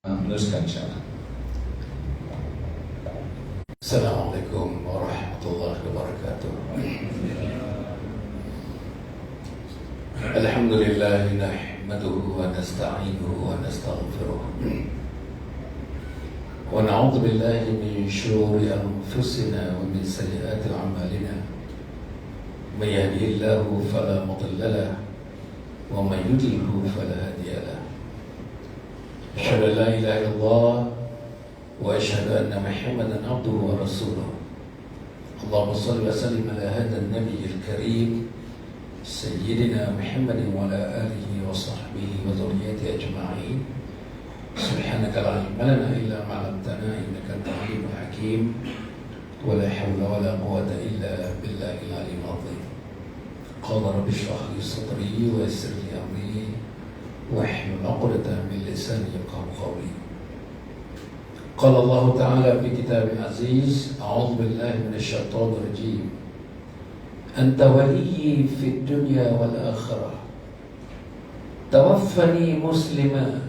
Meneruskan insyaAllah. Assalamualaikum warahmatullahi wabarakatuh. Alhamdulillah nahmaduhu wa nasta'inuhu wa nastaghfiruh wa na'udzu billahi min shururi anfusina wa min sayyiati a'malina. May yahdihillahu fala mudilla lahu wa may yudlilhu fala hadiya lahu. أشهد أن لا إله إلا الله وأشهد أن محمدا عبده ورسوله. اللهم صل وسلم على هذا النبي الكريم سيدنا محمد وعلى آله وصحبه وذريته أجمعين. سبحانك لا علم لنا إلا ما علمتنا إنك أنت العليم الحكيم ولا حول ولا قوة إلا بالله العلي العظيم. قال رب اشرح لي صدري ويسر لي أمري واحلل عقدة من لساني يفقهوا قولي. قال الله تعالى في كتاب العزيز: أعوذ بالله من الشيطان الرجيم. أنت ولي في الدنيا والآخرة توفني مسلما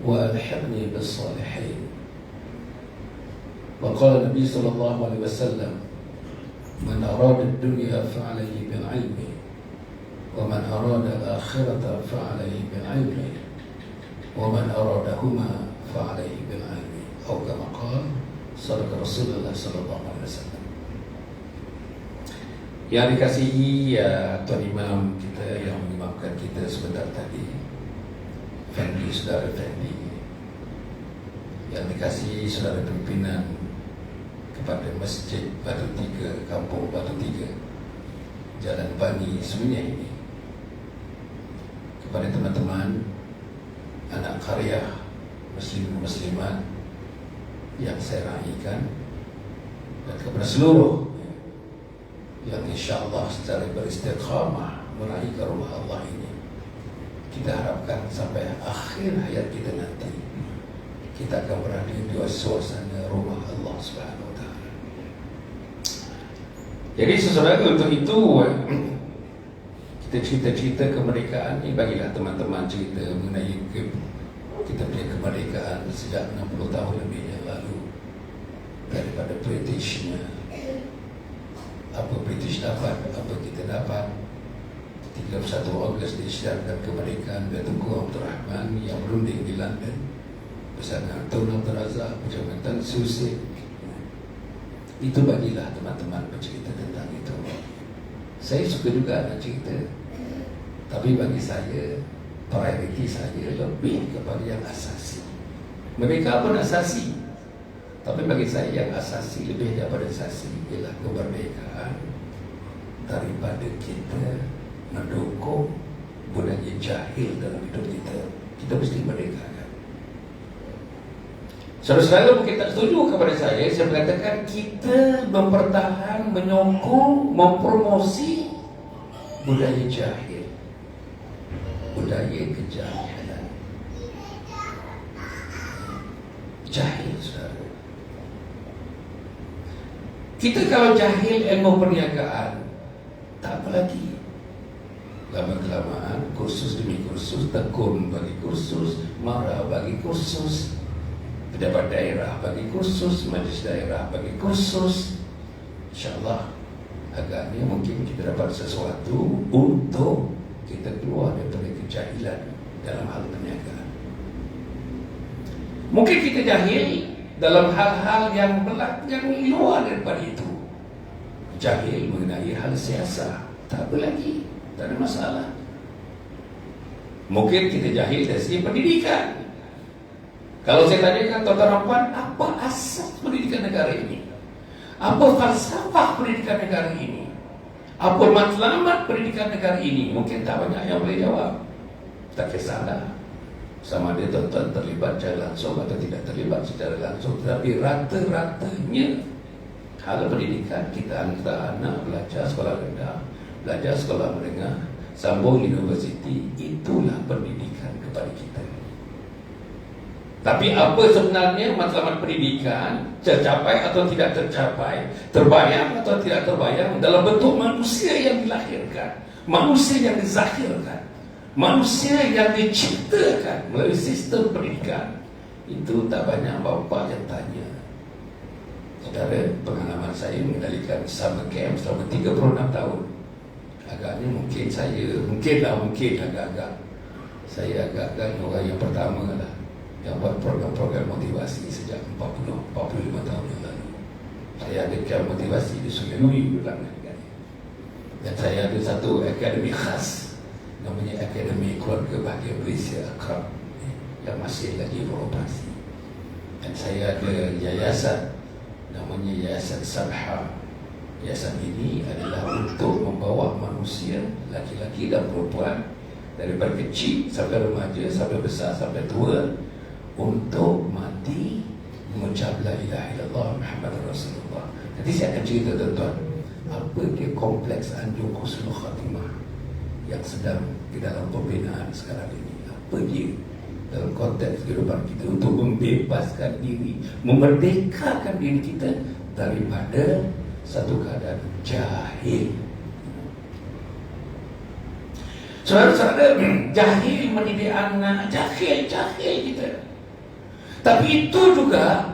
وألحقني بالصالحين. وقال النبي صلى الله عليه وسلم: من أراد الدنيا فعليه بالعلم ومن أراد الآخرة فعليه بالعلم ومن أرادهما فعليه بالعلم أو كما قال صدق رسول الله صلى الله عليه وسلم. Yang dikasihi Tuan Imam kita yang mengimamkan kita sebentar tadi, Fendi, saudara Fendi. Yang dikasihi saudara pimpinan kepada Masjid Batu Tiga, Kampung Batu Tiga, Jalan Bani Semenyih ini. Kepada teman-teman anak karya muslim-muslimat yang saya raikan, dan kepada seluruh yang insyaAllah secara beristiqamah meraih ke rumah Allah ini, kita harapkan sampai akhir hayat kita nanti kita akan berada di suasana rumah Allah Subhanahu Wa Taala. Jadi sesuatu untuk itu kita cerita-cerita kemerdekaan ini, bagilah teman-teman cerita mengenai kita punya kemerdekaan sejak 60 tahun lebih yang lalu daripada Britishnya. Apa British dapat, apa kita dapat. 31 Ogos diisytiharkan kemerdekaan oleh Tunku Abdul Rahman yang berunding di London bersama Tun Abdul Razak, Pejabat Tan Susi. Itu bagilah teman-teman bercerita tentang itu. Saya suka juga nak cerita, tapi bagi saya prioriti saya lebih kepada yang asasi. Mereka pun asasi, tapi bagi saya yang asasi lebih daripada asasi ialah kemerdekaan daripada kita mendukung budaya jahil dalam hidup kita. Kita mesti merdekakan. Saudara-saudara mungkin tak setuju kepada saya mengatakan kita mempertahan, menyokong, mempromosi budaya jahil, budaya kejahilan. Jahil, saudara. Kita kalau jahil ilmu perniagaan, tak apa lagi. Lama-kelamaan, kursus demi kursus, tekun bagi kursus, marah bagi kursus, pejabat daerah bagi kursus, majlis daerah bagi kursus. InsyaAllah agaknya mungkin kita dapat sesuatu untuk kita keluar daripada kejahilan dalam hal perniagaan. Mungkin kita jahil dalam hal-hal yang luar daripada itu. Jahil mengenai hal siasat, tak apa lagi, tak ada masalah. Mungkin kita jahil dari segi pendidikan. Kalau saya tanyakan tuan-tuan puan, apa asas pendidikan negara ini? Apa falsafah pendidikan negara ini? Apa matlamat pendidikan negara ini? Mungkin tak banyak yang boleh jawab. Tak kisahlah sama ada tuan-tuan terlibat secara langsung atau tidak terlibat secara langsung, tetapi rata-ratanya hal pendidikan kita hantar anak belajar sekolah rendah, belajar sekolah menengah, sambung universiti, itulah pendidikan kepada kita. Tapi apa sebenarnya matlamat pendidikan, tercapai atau tidak tercapai, terbayang atau tidak terbayang dalam bentuk manusia yang dilahirkan, manusia yang dizahirkan, manusia yang diciptakan melalui sistem pendidikan, Itu tak banyak bapa yang tanya. Saudara, pengalaman saya mengendalikan summer camp selama 36 tahun. Agaknya mungkin agak-agak saya agak-agak orang yang pertama lah yang buat program-program motivasi sejak 45 tahun yang lalu. Saya ada camp motivasi di Sungai Lui ulang kan. Dan saya ada satu akademi khas namanya Akademi Keluarga Bahagia Malaysia Akrab yang masih lagi beroperasi. Dan saya ada yayasan namanya Yayasan Salha. Yayasan ini adalah untuk membawa manusia laki-laki dan perempuan daripada kecil sampai remaja, sampai besar, sampai tua untuk mati mengucap la ilaha illallah Muhammad Rasulullah. Nanti saya akan cerita tuan-tuan apa dia kompleks anjung husnul khatimah yang sedang di dalam pembinaan sekarang ini. Apa dia dalam konteks kehidupan kita untuk membebaskan diri, memerdekakan diri kita daripada satu keadaan jahil. Saudara-saudara, jahil mendidik anak, jahil kita. Tapi itu juga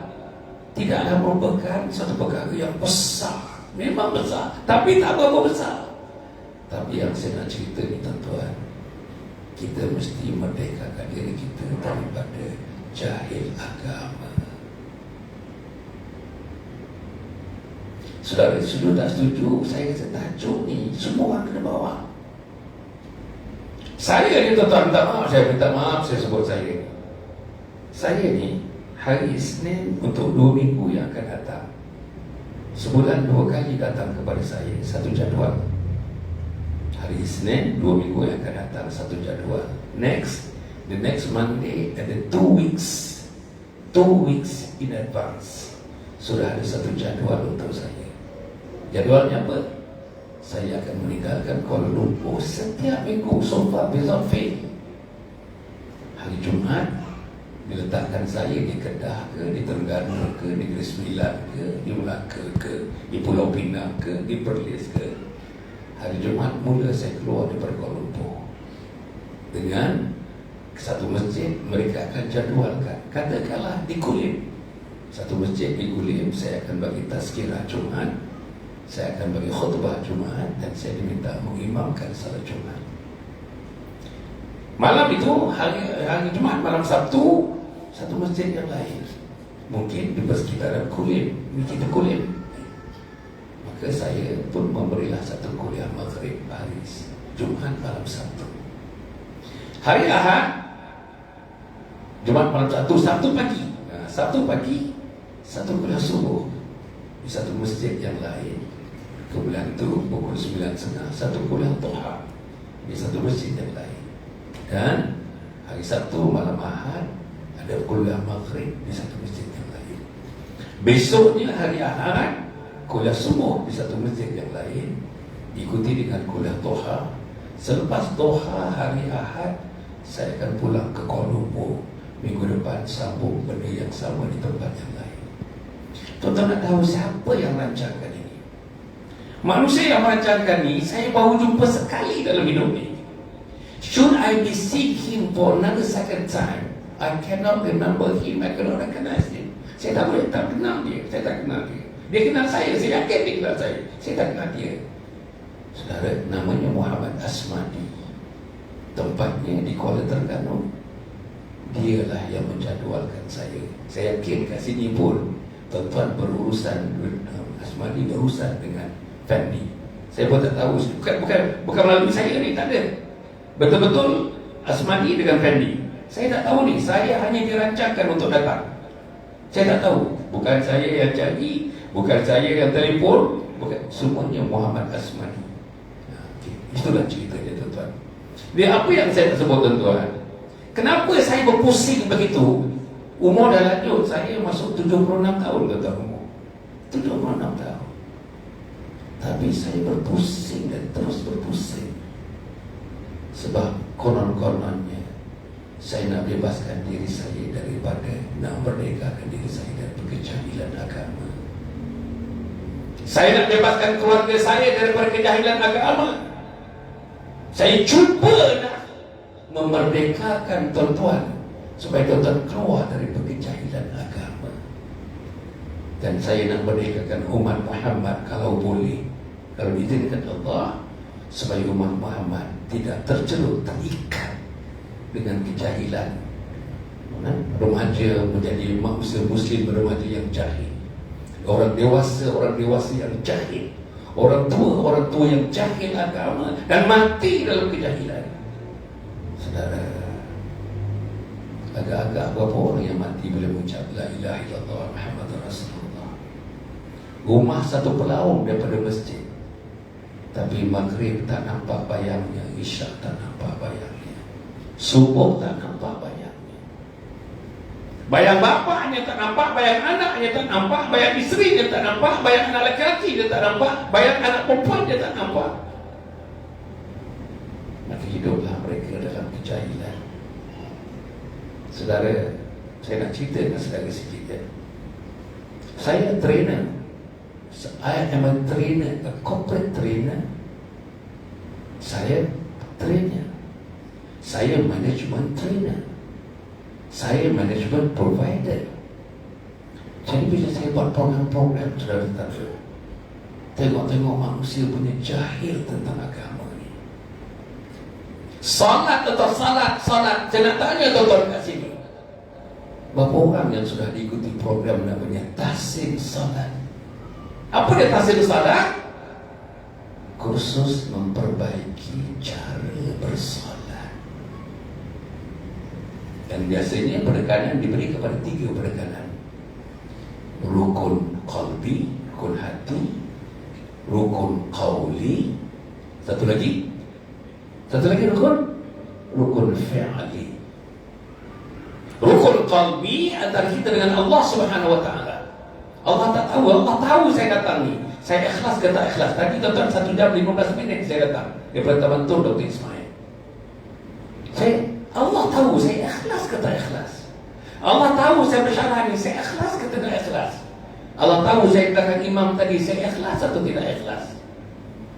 tidaklah merupakan satu perkara yang besar. Memang besar, tapi tak berapa besar. Tapi yang saya nak cerita ni tuan-tuan, kita mesti merdekakan diri kita daripada jahil agama. Saudara, setuju tak setuju, saya kata tajuk ni semua orang kena bawa. Saya ni tuan-tuan, minta maaf saya sebut saya. Saya ni hari Isnin untuk 2 minggu yang akan datang, sebulan 2 kali datang kepada saya satu jadual. Hari Isnin 2 minggu yang akan datang satu jadual. The next Monday ada 2 weeks in advance sudah ada satu jadual untuk saya. Jadualnya apa? Saya akan meninggalkan Kuala Lumpur setiap minggu so far without fail. Hari Jumaat diletakkan saya di Kedah ke, di Terengganu ke, di Negeri Sembilan ke, di Melaka ke, di Pulau Pinang ke, di Perlis ke. Hari Jumaat mula saya keluar daripada Kuala Lumpur dengan satu masjid. Mereka akan jadualkan, katakanlah di Kulim, satu masjid di Kulim. Saya akan bagi tazkirah Jumaat, saya akan bagi khutbah Jumaat, dan saya diminta mengimamkan salat Jumaat. Malam itu, hari Jumaat, malam Sabtu, satu masjid yang lain, mungkin di persekitaran Kulim, di Kulim. Maka saya pun memberilah satu kuliah maghrib hari Jumaat malam Sabtu. Hari Ahad, Jumaat malam Sabtu, Sabtu pagi satu kuliah subuh di satu masjid yang lain. Kemudian itu pukul 9.30 satu kuliah duha di satu masjid yang lain. Dan hari Sabtu malam Ahad ada kuliah maghrib di satu masjid yang lain. Besoknya hari Ahad kuliah subuh di satu masjid yang lain, diikuti dengan kuliah duha. Selepas duha hari Ahad saya akan pulang ke Kuala Lumpur. Minggu depan sambung benda yang sama di tempat yang lain. Tuan-tuan nak tahu siapa yang rancangkan ini? Manusia yang merancangkan ini saya baru jumpa sekali dalam hidup ini. Should I be seeing him for another second time? I cannot remember him, I cannot recognize him. Saya tak boleh tak kenal dia, saya tak kenal dia. Dia kenal saya yakin dia kenal saya tak kenal dia. Saudara, namanya Muhammad Asmadi. Tempatnya di Kuala Terengganu. Dialah yang menjadualkan saya. Saya yakin kat sini pun tuan-tuan berurusan, Asmadi berurusan dengan Fendi. Saya pun tak tahu, bukan melalui saya ni, tak ada. Betul-betul Asmadi dengan Fendi. Saya tak tahu ni, saya hanya dirancangkan untuk datang. Saya tak tahu, bukan saya yang cari, bukan saya yang telefon, bukan, semuanya Muhammad Asmadi. Okay. Itulah ceritanya tuan-tuan. Dia apa yang saya nak sebut tuan-tuan? Kenapa saya berpusing begitu? Umur dah lanjut, saya masuk 76 tahun tuan-tuan umur. 76 tahun. Tapi saya berpusing dan terus berpusing. Sebab konon-kononnya saya nak bebaskan diri saya daripada, nak merdekakan diri saya daripada kejahilan agama. Saya nak bebaskan keluarga saya daripada kejahilan agama. Saya cuba nak memerdekakan tuan-tuan supaya tuan-tuan keluar dari kejahilan Dan saya nak merdekakan umat Muhammad kalau boleh, kalau diizinkan Allah, supaya umat Muhammad tidak terjerut, terikat dengan kejahilan. Remaja menjadi manusia Muslim, remaja yang jahil. Orang dewasa yang jahil. Orang tua yang jahil agama dan mati dalam kejahilan. Saudara, agak-agak berapa orang yang mati bila mengucap la ilaha illallah Muhammadur Rasulullah. Rumah satu pelaung daripada masjid, tapi maghrib tak nampak bayangnya, isyak tak nampak bayangnya, subuh tak nampak bayangnya. Bayang bapaknya tak nampak, bayang anaknya tak nampak, bayang isterinya tak nampak, bayang anak lelaki dia tak nampak, bayang anak perempuan dia tak nampak. Maka hiduplah mereka dalam kejahilan. Saudara, saya nak cerita dengan saudara sikit ya. Saya trainer. I am a trainer, a corporate trainer. Saya trainer. Saya management trainer. Saya management provider. Jadi bila saya buat program-program, saudara-saudara, tengok-tengok manusia punya jahil tentang agama ni. Salat atau salat. Saya nak tanya tuan-tuan kat sini, berapa orang yang sudah diikuti program namanya Tahsin Salat? Apa dia Tahsin Salat? Kursus memperbaiki cara bersalat. Dan biasanya penekanan diberi kepada 3 penekanan: rukun qalbi, rukun hati, rukun qawli, satu lagi rukun fi'li. Rukun qalbi antara kita dengan Allah Subhanahu wa taala. Allah tak tahu, Allah tahu saya datang ni. Saya ikhlas ke tak ikhlas? Tadi tuan-tuan 1 jam 15 minit saya datang daripada Taman Tun Dr. Ismail. Allah tahu saya ikhlas ke tak ikhlas. Allah tahu saya bersyarah ni, saya ikhlas ke tidak ikhlas. Allah tahu saya belakang imam tadi, saya ikhlas atau tidak ikhlas.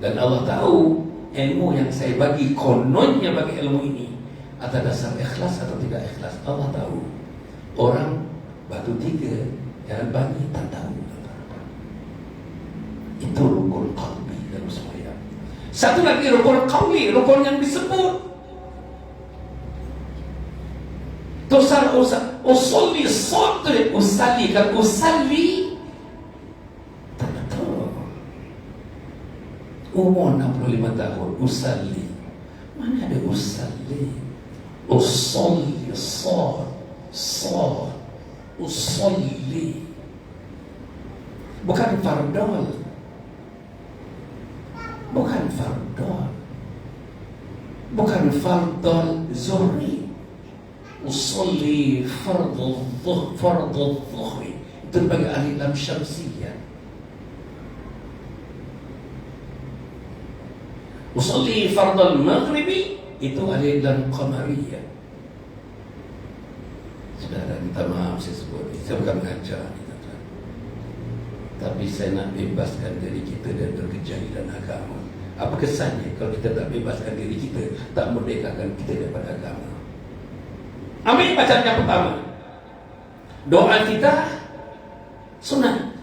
Dan Allah tahu ilmu yang saya bagi, kononnya bagi ilmu ini atas dasar ikhlas atau tidak ikhlas. Allah tahu. Orang batu 3 yang bagi tak tahu. Itu rukun qalbi dalam sembahyang. Satu lagi rukun qawli, rukun yang disebut. Usalli sadri, usalli kan usalli tak betul. Umur 65 tahun usalli, mana ada usalli? Usalli sad usalli, bukan fardol, bukan fardol zuhri. Usalli fardhu dhuhri, itu bagi ahli lam syamsiyah. Usalli fardhu maghribi, itu ahli lam qamariyah. Saudara, minta maaf saya sebut ini, saya bukan mengajar ni, tapi saya nak bebaskan diri kita dari kejahilan agama. Apa kesannya kalau kita tak bebaskan diri kita, tak merdekakan kita daripada agama? Ambil bacaan yang pertama. Doa kita sunat,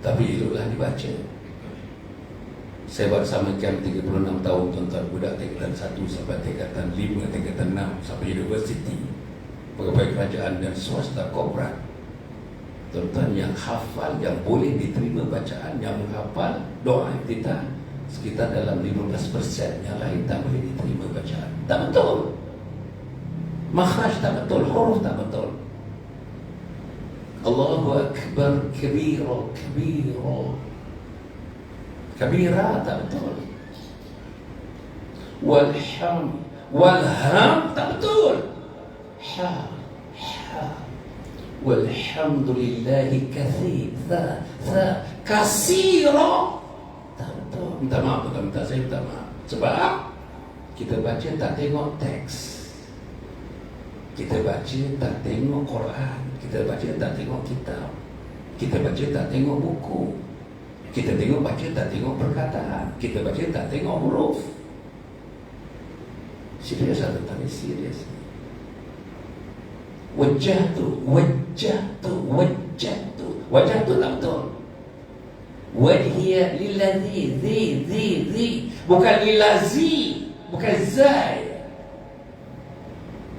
tapi eloklah dibaca. Saya buat sama camp 36 tahun tuan-tuan, budak tingkatan 1 sampai tingkatan 5, tingkatan 6 sampai universiti, pegawai kerajaan dan swasta korporat. Tuan-tuan yang hafal, yang boleh diterima bacaan, yang menghafal doa kita sekitar dalam 15%, yang lain tak boleh diterima bacaan. Tak betul. Makhraj tak betul, huruf tak betul. Allahu Akbar kabira, kabira tak betul. Walham tak betul. Ha walhamdulillahi kathir, kasira tak betul. Minta maaf, saya minta maaf. Sebab kita baca tak tengok teks, kita baca tak tengok Quran, kita baca tak tengok kitab, kita baca tak tengok buku, kita baca tak tengok perkataan, kita baca tak tengok huruf. Serius atau tak serius? Wajjahtu Wajah tu tak betul. Wajhiya lillazi zi. Bukan lillazi, bukan zai.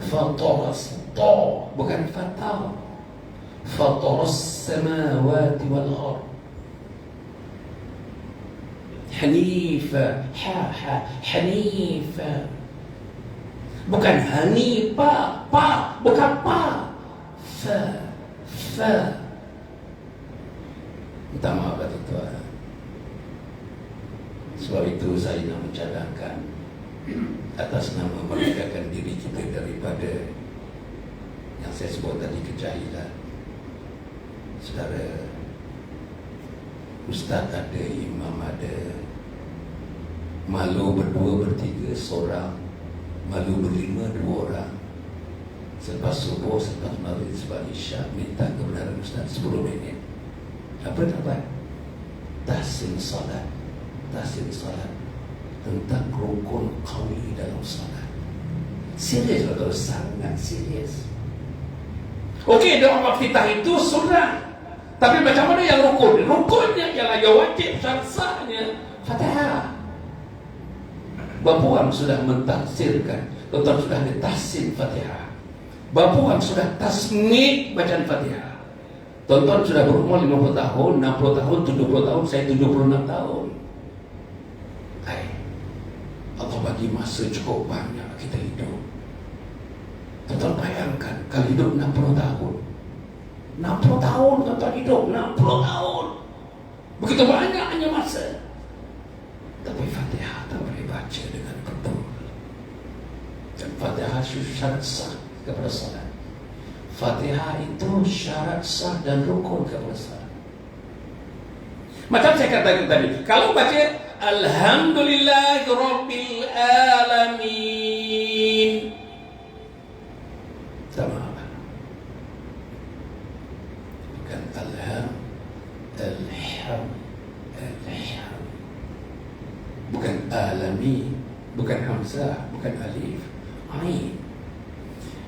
Fataras ta, bukan fatah. Fataras samawati wal ard. Hanifa, Hanifa. Bukan Hanifa, bukan pa. Fa. Minta maaf tuan. Sebab itu saya nak mencadangkan atas nama merdekakan diri kita daripada yang saya sebut tadi, kejahilan. Saudara, ustaz ada, imam ada, malu berdua bertiga seorang, malu berlima dua orang. Selepas subuh, selepas maghrib, selepas isyak, minta kebenaran ustaz 10 minit. Apa nak buat? Tahsin salat tentang rukun qauli dalam salat. Serius atau sangat serius. Okey, doa iftitah itu sunnah. Tapi macam mana yang rukun? Rukunnya ialah yang wajib syarat-sahnya Fatihah. Berapa orang sudah mentafsirkan, tuan sudah ditahsin Fatihah? Berapa orang sudah tasmid bacaan Fatihah? Tuan-tuan sudah berumur 50 tahun, 60 tahun, 70 tahun, saya 76 tahun. Allah bagi masa cukup banyak kita hidup. Tuan-tuan bayangkan, kalau hidup 60 tahun, 60 tahun tuan-tuan hidup, 60 tahun. Begitu banyaknya masa. Tapi Fatihah tak boleh baca dengan betul. Dan Fatihah syarat sah kepada salat. Fatihah itu syarat sah dan rukun kepada salat. Macam saya katakan tadi, kalau baca Alhamdulillahirabbil alamin, sama. Bukan alham, bukan alami, bukan hamzah, bukan alif, ain.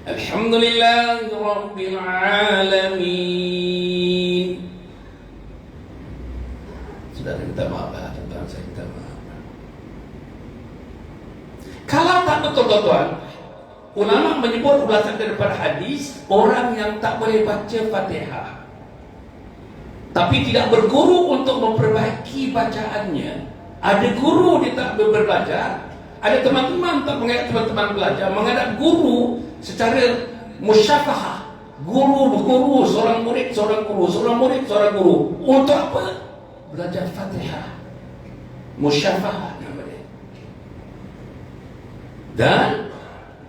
Alhamdulillahirabbil alamin. Sudah minta maaf lah, tuan-tuan, saya minta maaf. Kalau tak betul tuan-tuan, ulama menyebut ulasan daripada hadis, orang yang tak boleh baca Fatihah tapi tidak berguru untuk memperbaiki bacaannya. Ada guru dia tak berbelajar, ada teman-teman tak mengadap teman-teman belajar, menghadap guru secara musyafahah. Guru berguru, seorang murid seorang guru, seorang murid seorang guru. Untuk apa? Belajar Fatihah, musyafahah namanya. Dan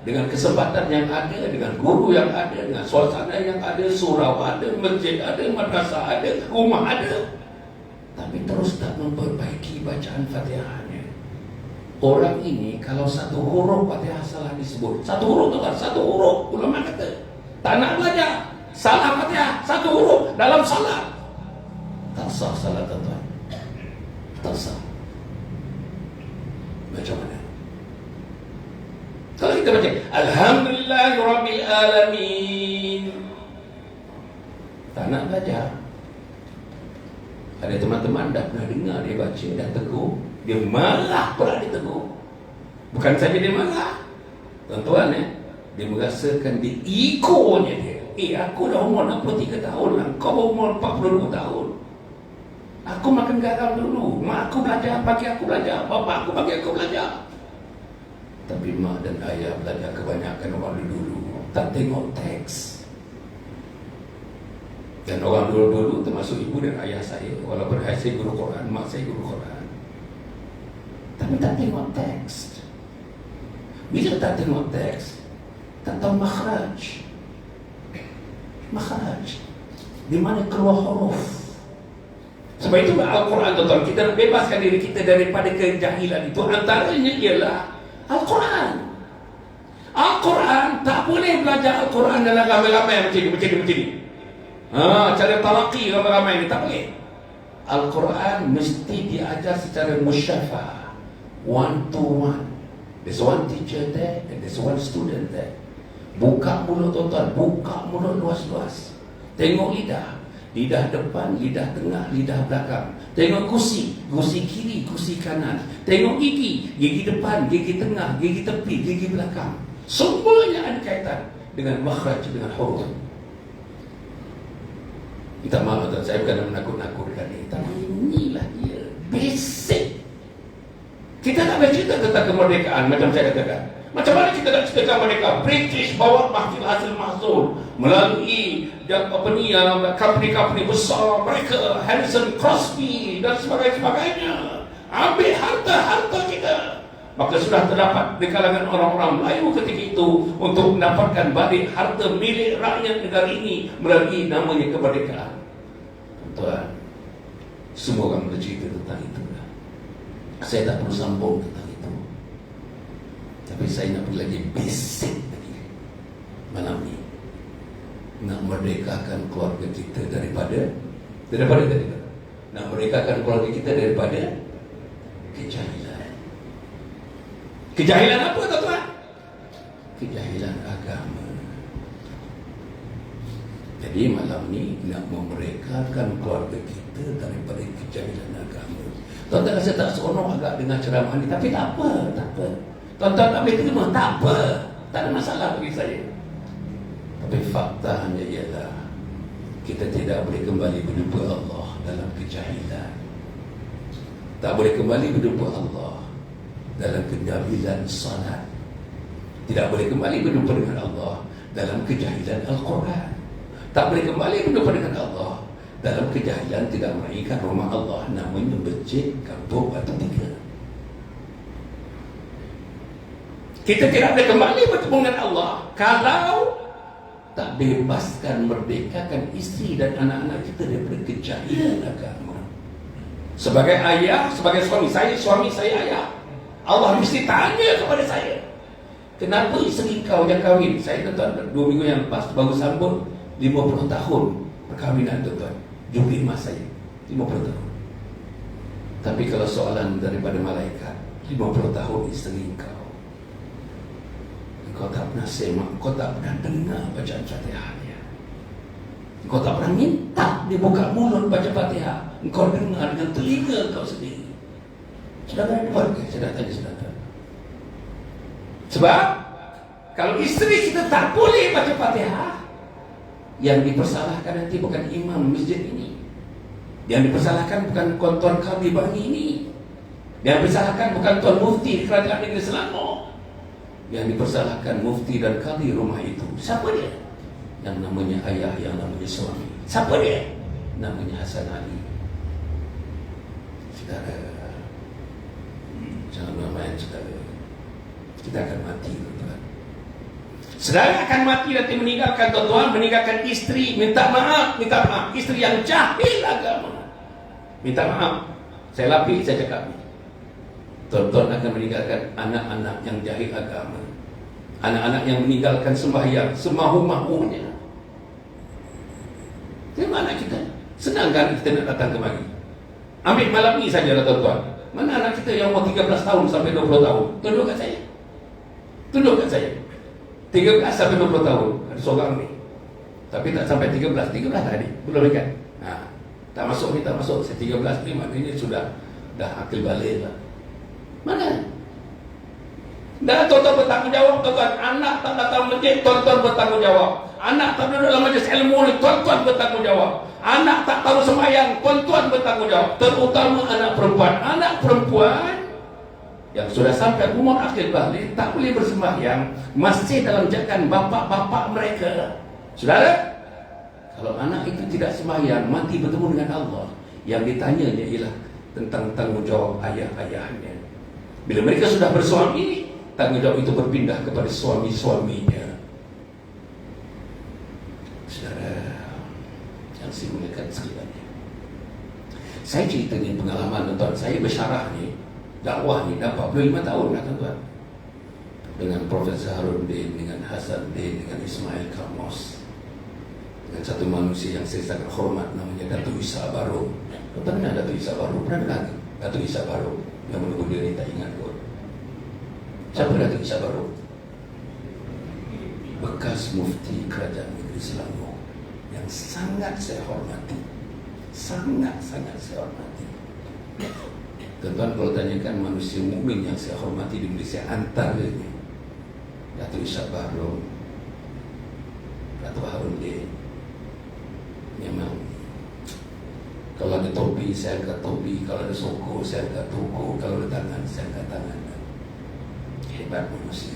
dengan kesempatan yang ada, dengan guru yang ada, dengan suasana yang ada, surau ada, masjid ada, madrasah ada, rumah ada, tapi terus tak memperbaiki bacaan Fatihahnya. Orang ini kalau satu huruf Fatihah salah disebut, satu huruf tu kan, satu huruf, ulama kata tak nak belajar, salah Fatihah, satu huruf dalam salat, tak sah salat tuan-tuan, tak sah. Macam mana? Kalau kita baca Alhamdulillahirabbil alamin, tak nak belajar. Ada teman-teman dah pernah dengar dia baca, dah tegur, dia marah pula dia tegur. Bukan saja dia marah, tuan-tuan, dia merasakan dia egonya dia. Aku dah umur 63 tahun, kau umur 42 tahun. Aku makan garam dulu, mak aku belajar, bagi aku belajar, bapak aku bagi aku belajar. Tapi mak dan ayah belajar kebanyakan orang dulu, tak tengok teks. Dan orang dulu termasuk ibu dan ayah saya, walaupun ayah saya guru Quran, mak saya guru Quran, tapi tak tengok teks. Bila tak tengok teks, tak tahu makhraj. Di mana keluar huruf. Sebab itu Al-Quran, tuan-tuan, kita nak bebaskan diri kita daripada kejahilan itu. Antaranya ialah Al-Quran. Al-Quran tak boleh belajar Al-Quran dalam ramai-ramai macam ni. Cara talaqi ramai-ramai ni tak boleh. Al-Quran mesti diajar secara musyafah, one to one. There's one teacher there and there's one student there. Buka mulut tuan-tuan, buka mulut luas-luas. Tengok lidah. Lidah depan, lidah tengah, lidah belakang. Tengok gusi, gusi kiri, gusi kanan. Tengok gigi, gigi depan, gigi tengah, gigi tepi, gigi belakang. Semuanya ada kaitan dengan makhraj, dengan huruf. Minta maaf tuan, saya bukan menakut-nakutkan ini, tapi inilah dia basic. Kita tak boleh cerita tentang kemerdekaan macam saya katakan. Macam mana kita nak ceritakan mereka? British bawa mahfil hasil mahsul melalui company-company besar mereka, Harrison Crosby dan sebagainya, ambil harta-harta kita. Maka sudah terdapat di kalangan orang-orang Melayu ketika itu untuk mendapatkan balik harta milik rakyat negara ini melalui namanya kemerdekaan. Tuan, semua orang bercerita tentang itu. Saya tak perlu sambung tentang itu. Tapi saya nak pergi lagi basic lagi malam ni. Nak merdekakan keluarga kita daripada nak merdekakan keluarga kita daripada kejahilan. Kejahilan apa tuan-tuan? Kejahilan agama. Jadi malam ni nak memerdekakan keluarga kita daripada kejahilan agama. Tuan-tuan rasa tak seronok agak dengan ceramah ni, tapi tak apa. Tuan-tuan tak boleh terima, tak apa. Tak ada masalah bagi saya. Tapi faktanya ialah kita tidak boleh kembali berjumpa Allah dalam kejahilan. Tak boleh kembali berjumpa Allah dalam kejahilan salat. Tidak boleh kembali berjumpa dengan Allah dalam kejahilan Al-Quran. Tak boleh kembali berjumpa dengan Allah dalam kejahilan tidak meraihkan rumah Allah, namanya masjid, kampung atau tiga. Kita tidak boleh kembali bertemu dengan Allah kalau tak bebaskan, merdekakan isteri dan anak-anak kita daripada kejahilan agama. Sebagai ayah, sebagai suami saya ayah, Allah mesti tanya kepada saya, kenapa isteri kau yang kahwin? Saya tuan-tuan 2 minggu yang lepas baru sambut 50 tahun perkahwinan tuan-tuan. Jumpa emas saya 50 tahun. Tapi kalau soalan daripada malaikat, 50 tahun isteri kau tak pernah semak, kau tak pernah dengar bacaan Fatihah dia, kau tak pernah minta dia buka mulut baca Fatihah, kau dengar dengan telinga kau sendiri. Saudara ada keluarga, saya dah tanya saudara. Sebab kalau isteri kita tak boleh baca Fatihah, yang dipersalahkan nanti bukan imam masjid ini, yang dipersalahkan bukan tuan Qadhi Bangi ini, yang dipersalahkan bukan tuan mufti kerajaan negeri Selangor, yang dipersalahkan mufti dan qadhi rumah itu. Siapa dia? Yang namanya ayah, yang namanya suami. Siapa dia? Namanya Hasan Ali. Saudara, jangan main saudara. Kita akan mati tuan-tuan. Saudara akan mati nanti, meninggalkan tuan-tuan, meninggalkan isteri. Minta maaf. Isteri yang jahil agama. Minta maaf. Saya lapik, saya cakap. Tuan-tuan akan meninggalkan anak-anak yang jahil agama. Anak-anak yang meninggalkan sembahyang semahu-mahunya. Di mana kita? Senang kan kita nak datang kemari? Ambil malam ni saja lah tuan-tuan. Mana anak kita yang umur 13 tahun sampai 20 tahun? Tunjuk kat saya. 13 sampai 20 tahun ada seorang ni. Tapi tak sampai 13 tadi. Belum kan? Tak masuk ni, tak masuk. Saya 13 ni maknanya sudah dah akil balik lah. Mana? Dah tuan-tuan bertanggungjawab tuan-tuan. Anak tak datang masjid, tuan-tuan bertanggungjawab. Anak tak duduk dalam majlis ilmu, tuan-tuan bertanggungjawab. Anak tak tahu sembahyang, tuan-tuan bertanggungjawab. Terutama anak perempuan. Anak perempuan yang sudah sampai umur akil balik tak boleh bersembahyang, masih dalam jagaan bapak-bapak mereka. Saudara, kalau anak itu tidak sembahyang, mati bertemu dengan Allah, yang ditanyanya ialah tentang tanggungjawab ayah-ayahnya. Bila mereka sudah bersuami, tanggungjawab itu berpindah kepada suami-suaminya. Saudara yang saya muliakan sekalian, saya cerita ni pengalaman tuan-tuan. Saya bersyarah ni, dakwah ni dah 45 tahun dah tuan-tuan, dengan Profesor Harudin, dengan Hasan Din, dengan Ismail Kamos, dengan satu manusia yang saya sangat hormat namanya Datuk Isa Barung. Tuan-tuan kenal Datuk Isa Barung? Pernah dengar? Datuk Isa Barung yang menunggu dia ni tak ingat kot. Siapa Datuk Isa Barung? Bekas mufti kerajaan negeri Selangor yang sangat saya hormati. Sangat-sangat saya hormati. Tuan-tuan, kalau tanyakan manusia mukmin yang saya hormati di Malaysia, antaranya Datuk Ishak Bahru, Datuk Harun D. Memang kalau ada topi, saya angkat topi. Kalau ada soko, saya angkat toko. Kalau ada tangan, saya angkat tangan. Hebat manusia.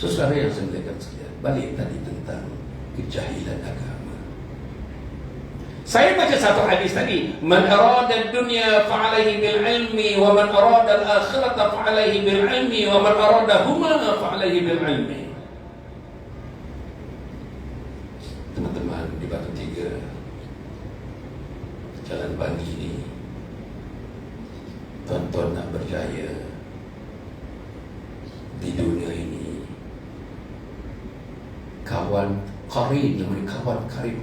So, saudara yang saya melihatkan sekalian, balik tadi tentang kejahilan agama. Saya baca satu hadis tadi, man arada dunya fa'alaihi bil ilmi wa man arada al-akhirata fa'alaihi bil ilmi wa man arada huma fa'alaihi bil ilmi. Teman-teman di Batu Tiga, Jalan Bangi ini, tuan-tuan nak berjaya di dunia ini, kawan qarin, namanya kawan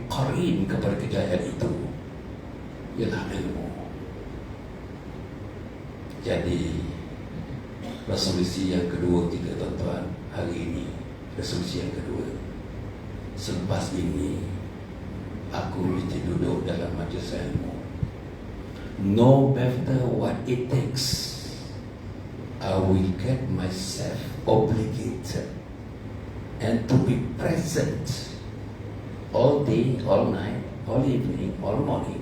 qarin kepada kejayaan itu ialah ilmu. Jadi resolusi yang kedua kita, tuan-tuan, hari ini, resolusi yang kedua, selepas ini aku mesti duduk dalam majlis ilmu. No matter what it takes, I will get myself obligated and to be present all day, all night, all evening, all morning,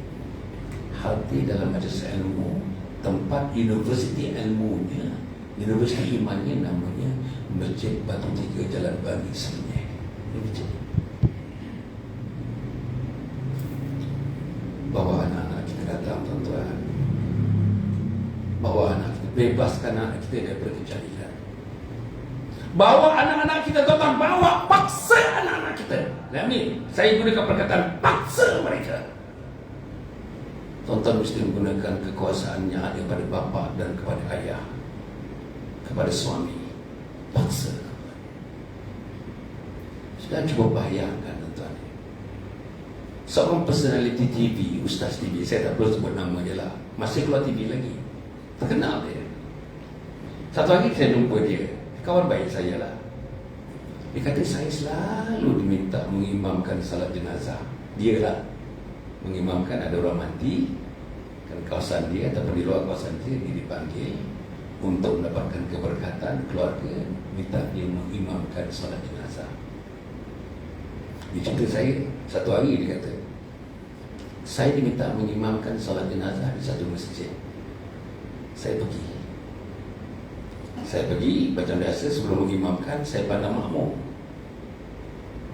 hadir dalam majlis ilmu, tempat universiti ilmunya, universiti imannya, namanya Masjid Batu Tiga, Jalan Bangi, Semenyih. Bawa anak-anak kita datang, tuan-tuan. Bawa anak kita, bebaskan anak kita daripada kejahilan. Bawa anak-anak kita, tuan-tuan, bawa, paksa anak-anak kita. Ini saya gunakan perkataan paksa mereka. Tuan-tuan mesti menggunakan kekuasaannya daripada bapa dan kepada ayah, kepada suami. Paksa. Sudah cuba bayangkan, tuan-tuan, seorang personality TV, Ustaz TV, saya tak perlu sebut nama dia lah, masih keluar TV lagi, terkenal dia. Satu hari saya jumpa dia, kawan baik saya lah. Dia kata, saya selalu diminta mengimamkan salat jenazah. Dia lah mengimamkan, ada orang mati kan kawasan dia ataupun di luar kawasan dia dipanggil untuk mendapatkan keberkatan keluarga, minta dia mengimamkan salat jenazah. Dia cerita saya, satu hari dia kata, saya diminta mengimamkan salat jenazah di satu masjid. Saya pergi, macam biasa sebelum mengimamkan, saya pandang makmum.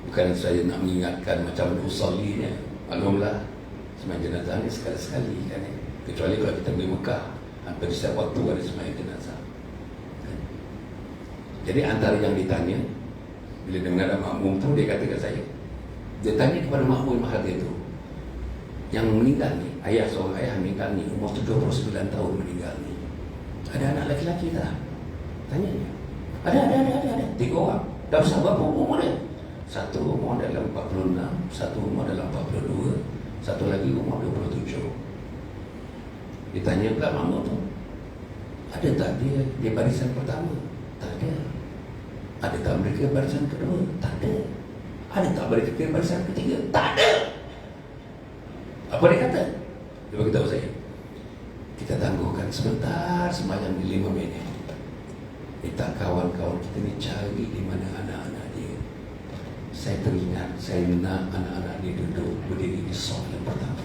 Bukan saya nak mengingatkan macam usallinya. Maklumlah, sembahyang jenazah ni sekali-sekali kan, kecuali kalau kita pergi Mekah, hampir setiap waktu ada sembahyang jenazah kan? Jadi antara yang ditanya, bila dia menghadap makmum tu, dia kata ke saya, dia tanya kepada makmum mahal dia tu, yang meninggal ni, seorang ayah meninggal ni, umur 79 tahun meninggal ni, ada anak lelaki tak? Tanya dia. Ada 3 orang. Dah besar berapa umur dia? Satu umur dalam 46, satu umur dalam 42, satu lagi umur 27. Ditanya pula makmum tu, ada tak dia barisan pertama? Tak ada. Ada tak mereka barisan kedua? Tak ada. Ada tak mereka barisan ketiga? Tak ada. Apa dia kata? Dia beritahu saya, kita tangguhkan sebentar sembahyang di 5 minit. Minta kawan-kawan kita ni cari di mana anak-anak dia. Saya teringat, saya nak anak-anak dia duduk berdiri di soft yang pertama.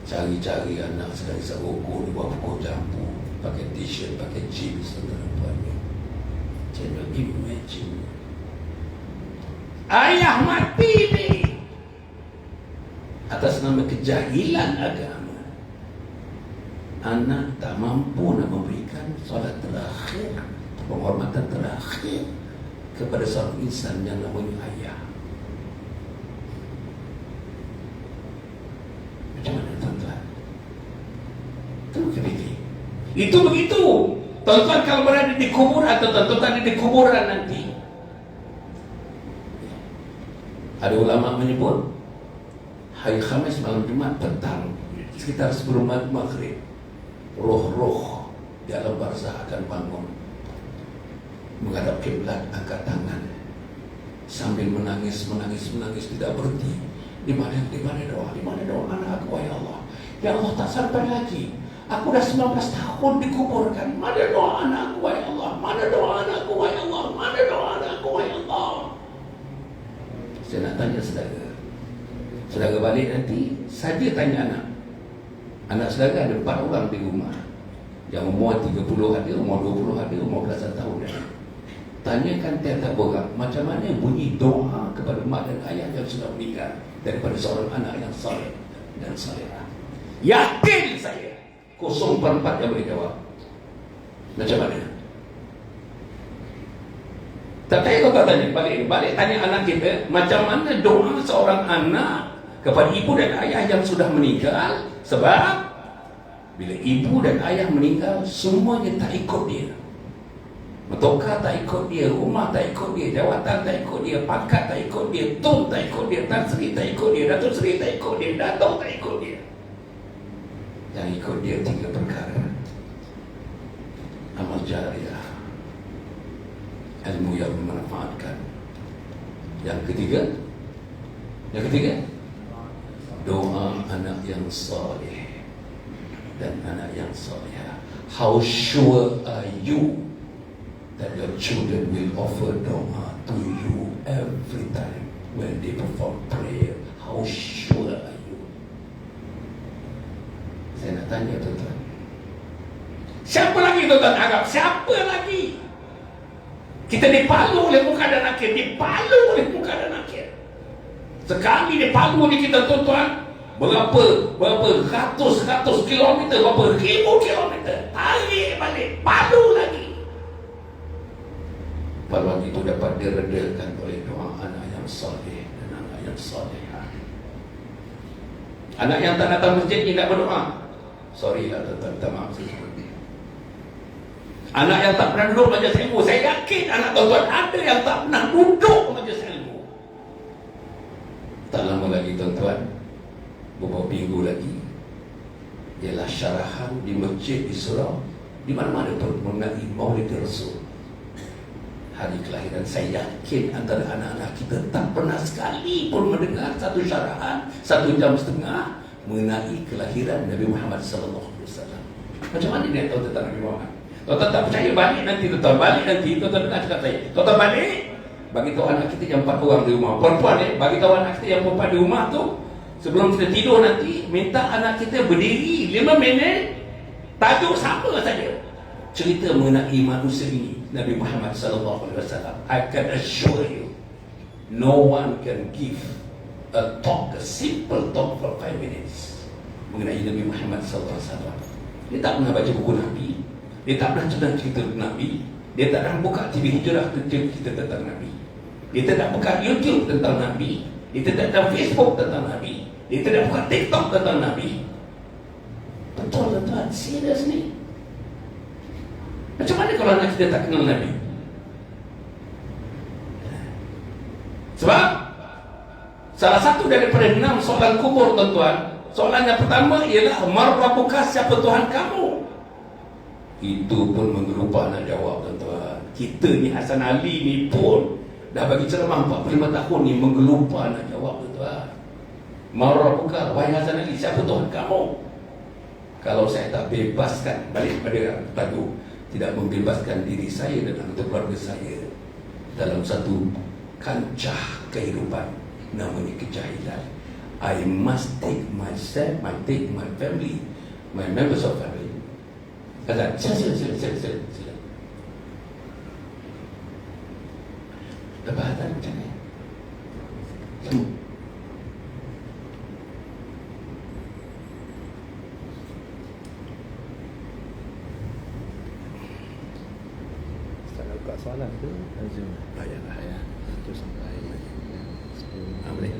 Cari-cari anak sedang isap rokok di bawah pokok jambu, pakai t-shirt, pakai jeans dan tuan-tuannya. Jangan imagine, ayah mati ni atas nama kejahilan agama. Anak tak mampu nak memberikan solat terakhir, penghormatan terakhir kepada seorang insan yang namanya ayah. Macam mana, tuan-tuan? Itu begitu. Tuan-tuan kalau berada di kuburan atau tuan-tuan ada di kuburan nanti, ada ulama menyebut hari Khamis malam Jumat petang sekitar sebelum maghrib, roh-roh di alam barzah akan bangun, menghadap kiblat, angkat tangan, sambil menangis tidak berhenti. Di mana doa anak aku, ya Allah? Ya Allah, tak sampai lagi. Aku dah 19 tahun dikuburkan. Mana doa anakku, ya Allah? Mana doa anakku, ya Allah? Mana doa anakku, ya Allah? Saya nak tanya saudara. Saudara balik nanti, saja tanya anak. Anak saudara ada 4 orang di rumah. Yang umur 30 ada, umur 20 ada, umur belasan tahun ada. Tanyakan tiap-tiap orang, macam mana bunyi doa kepada mak dan ayah yang sudah meninggal daripada seorang anak yang saleh dan salehah. Yakin saya 0/4 yang boleh jawab. Macam mana? Tak payah kau tanya, balik tanya anak kita, macam mana doa seorang anak kepada ibu dan ayah yang sudah meninggal. Sebab bila ibu dan ayah meninggal, semuanya tak ikut dia. Metoka tak ikut dia, rumah tak ikut dia, jawatan tak ikut dia, pangkat tak ikut dia, tun tak ikut dia, Tan Sri tak ikut dia, Datuk Sri tak ikut dia, Datuk tak ikut dia. Yang ikut dia 3 perkara: amal jariah, ilmu yang memanfaatkan. Yang ketiga, doa anak yang saleh dan anak yang salehah. How sure are you that your children will offer doa to you every time when they perform prayer? How sure are you? Saya nak tanya tuan-tuan, siapa lagi tuan-tuan anggap? Siapa lagi? Kita dipalu oleh muka dan nakir, sekali dipalu ni kita tuan-tuan, berapa ratus kilometer, berapa ribu kilometer, tarik balik, palu lagi. Paluan itu dapat diredakan oleh doa anak yang saleh dan anak yang salehah. Anak yang tak datang masjid ni tak berdoa, sorry lah tuan-tuan, minta maaf saya sebut. Anak yang tak pernah duduk majlis ilmu, saya yakin anak tuan-tuan ada yang tak pernah duduk majlis ilmu. Tak lama lagi tuan-tuan, beberapa minggu lagi, ialah syarahan di masjid di surau, di mana-mana pun mengenai Maulid Rasul, hari kelahiran. Saya yakin antara anak-anak kita tak pernah sekali pun mendengar satu syarahan 1 jam setengah mengenai kelahiran Nabi Muhammad SAW. Macam mana dia tahu tentang Nabi Muhammad? Tuan-tuan tak percaya, balik nanti tuan-tuan dengar cakap saya. Tuan-tuan balik, bagi tahu anak kita yang 4 orang di rumah. Perempuan bagi tahu anak kita yang perempuan di rumah tu, sebelum kita tidur nanti, minta anak kita berdiri 5 minit, tajuk sama saja, cerita mengenai manusia ini, Nabi Muhammad SAW. I can assure you, no one can give a simple talk for 5 minutes mengenai Nabi Muhammad SAW. Dia tak pernah baca buku Nabi, dia tak pernah cerita Nabi, dia tak pernah buka TV Hijrah cerita tentang Nabi, dia tidak buka YouTube tentang Nabi, dia tidak ada Facebook tentang Nabi, dia tidak buka TikTok tentang Nabi. Betul tuan-tuan, serius ni. Macam mana kalau anak kita tak kenal Nabi? Sebab salah satu daripada 6 soalan kubur tuan-tuan, soalan yang pertama ialah man rabbuka, siapa Tuhan kamu? Itu pun menggerupa nak jawab tuan-tuan. Kita ni Hasan Ali ni pun dah bagi ceramah 45 tahun ni menggelupa nak jawab tuan-tuan. Man rabbuka, wahai Hasan Ali, siapa Tuhan kamu? Kalau saya tak bebaskan, balik pada lagu, tidak membebaskan diri saya dan anggota keluarga saya dalam satu kancah kehidupan namanya kejahilan, I must take myself, take my family, my members of family. Kata, sila. Lebaran macam ni. Buka soalan tu Zoom. Baiklah ya. Itu sampai 10 boleh.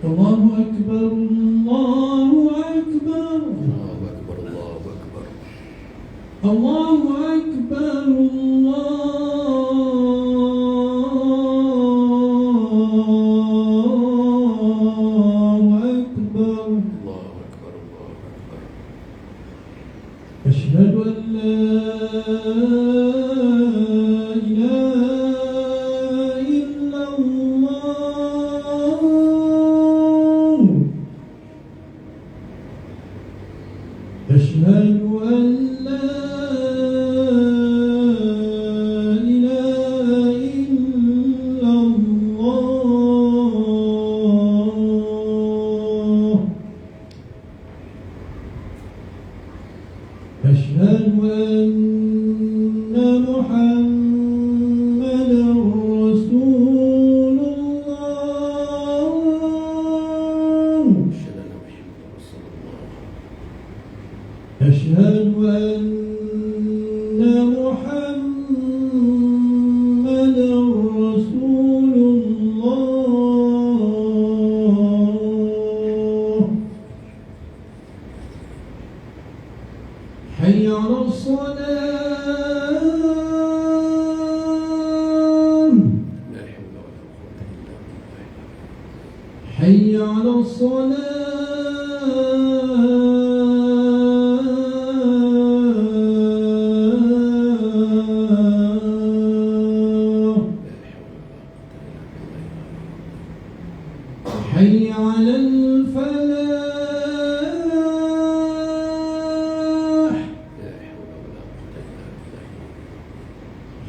Allahu Akbar, Allahu Akbar, Allahu Akbar, Allahu Akbar. Allahu Akbar, Allah. على الصلاة حي على الفلاح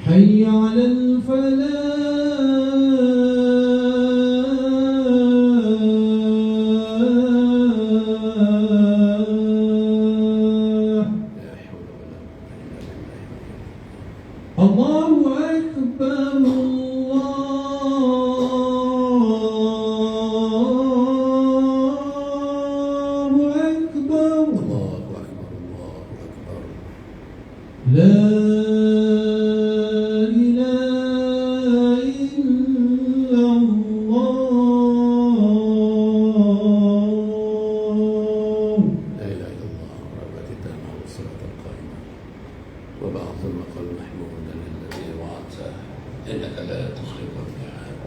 حي على الفلاح الله أكبر الله أكبر الله أكبر الله أكبر. لا إله إلا الله لا إله إلا الله ربك التامة والصلاة القائمة وبعث المقام محمود الذي وعدته إنك لا تخلف الميعاد.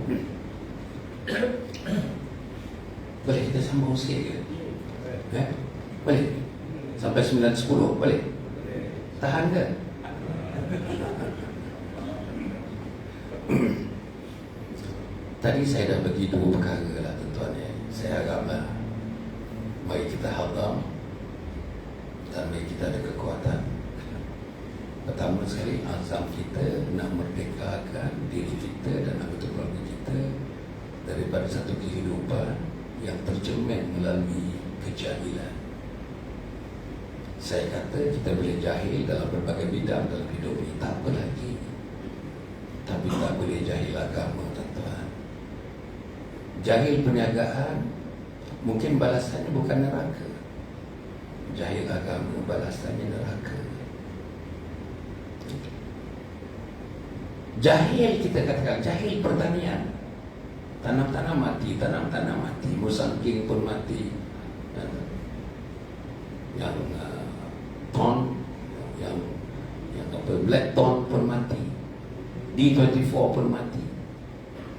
Boleh kita sambung sikit ke? Boleh? Sampai 9.10 boleh? Tahan ke? Tadi saya dah bagi dua perkara lah tuan-tuan ya. Saya agama, mari kita hadam dan mari kita ada kekuatan. Pertama sekali, azam kita nak merdekakan diri kita dan anggota keluarga kita daripada satu kehidupan yang tercermin melalui kejahilan. Saya kata kita boleh jahil dalam berbagai bidang dalam hidup ini, tak apa lagi. Tapi tak boleh jahil agama, tuan-tuan. Jahil perniagaan, mungkin balasannya bukan neraka. Jahil agama, balasannya neraka. Jahil, kita katakan jahil pertanian, tanam-tanam mati, tanam-tanam mati, musangking pun mati, yang ton, yang apa, black ton pun mati, D24 pun mati.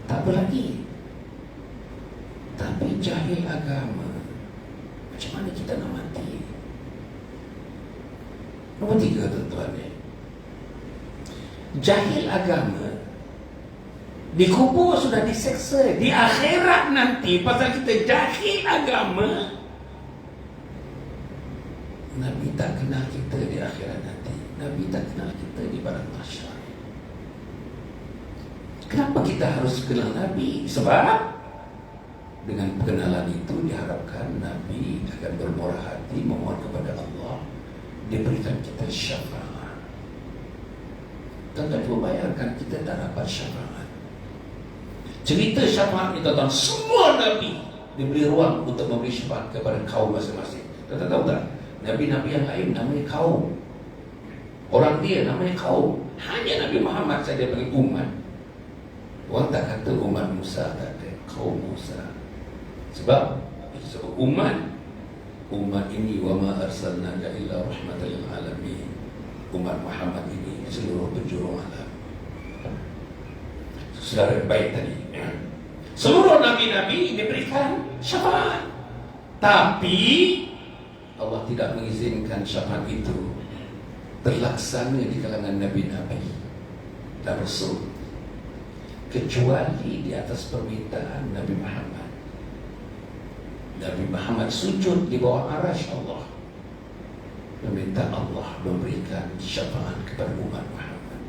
Tak apa lagi. Tapi jahil agama, macam mana kita nak mati? Nombor 3, tuan-tuan ni, jahil agama dikubur sudah diseksa. Di akhirat nanti pasal kita jahil agama, Nabi tak kenal kita di akhirat nanti. Nabi tak kenal kita di padang mahsyar. Kenapa kita harus kenal Nabi? Sebab dengan pengenalan itu diharapkan Nabi akan bermurah hati memohon kepada Allah, diberikan kita syafaat. Tuan-tuan cuba bayangkan kita tak dapat syafaat. Cerita syafaat ni tuan-tuan, semua Nabi diberi ruang untuk memberi syafaat kepada kaum masing-masing. Tuan-tuan tahu tak? Nabi-Nabi yang lain namanya kaum, orang dia namanya kaum. Hanya Nabi Muhammad saja panggil umat. Orang tak kata umat Musa, tak ada, kaum Musa. Sebab umat ini, wa ma arsalnaka illa rahmatan lil alamin. Umat Muhammad ini seluruh penjuru alam. Saudara baik tadi, seluruh nabi-nabi diberikan syafaat, tapi Allah tidak mengizinkan syafaat itu terlaksana di kalangan nabi-nabi dan rasul, kecuali di atas permintaan Nabi Muhammad. Nabi Muhammad sujud di bawah arasy Allah, meminta Allah memberikan syafaat kepada umat Muhammad.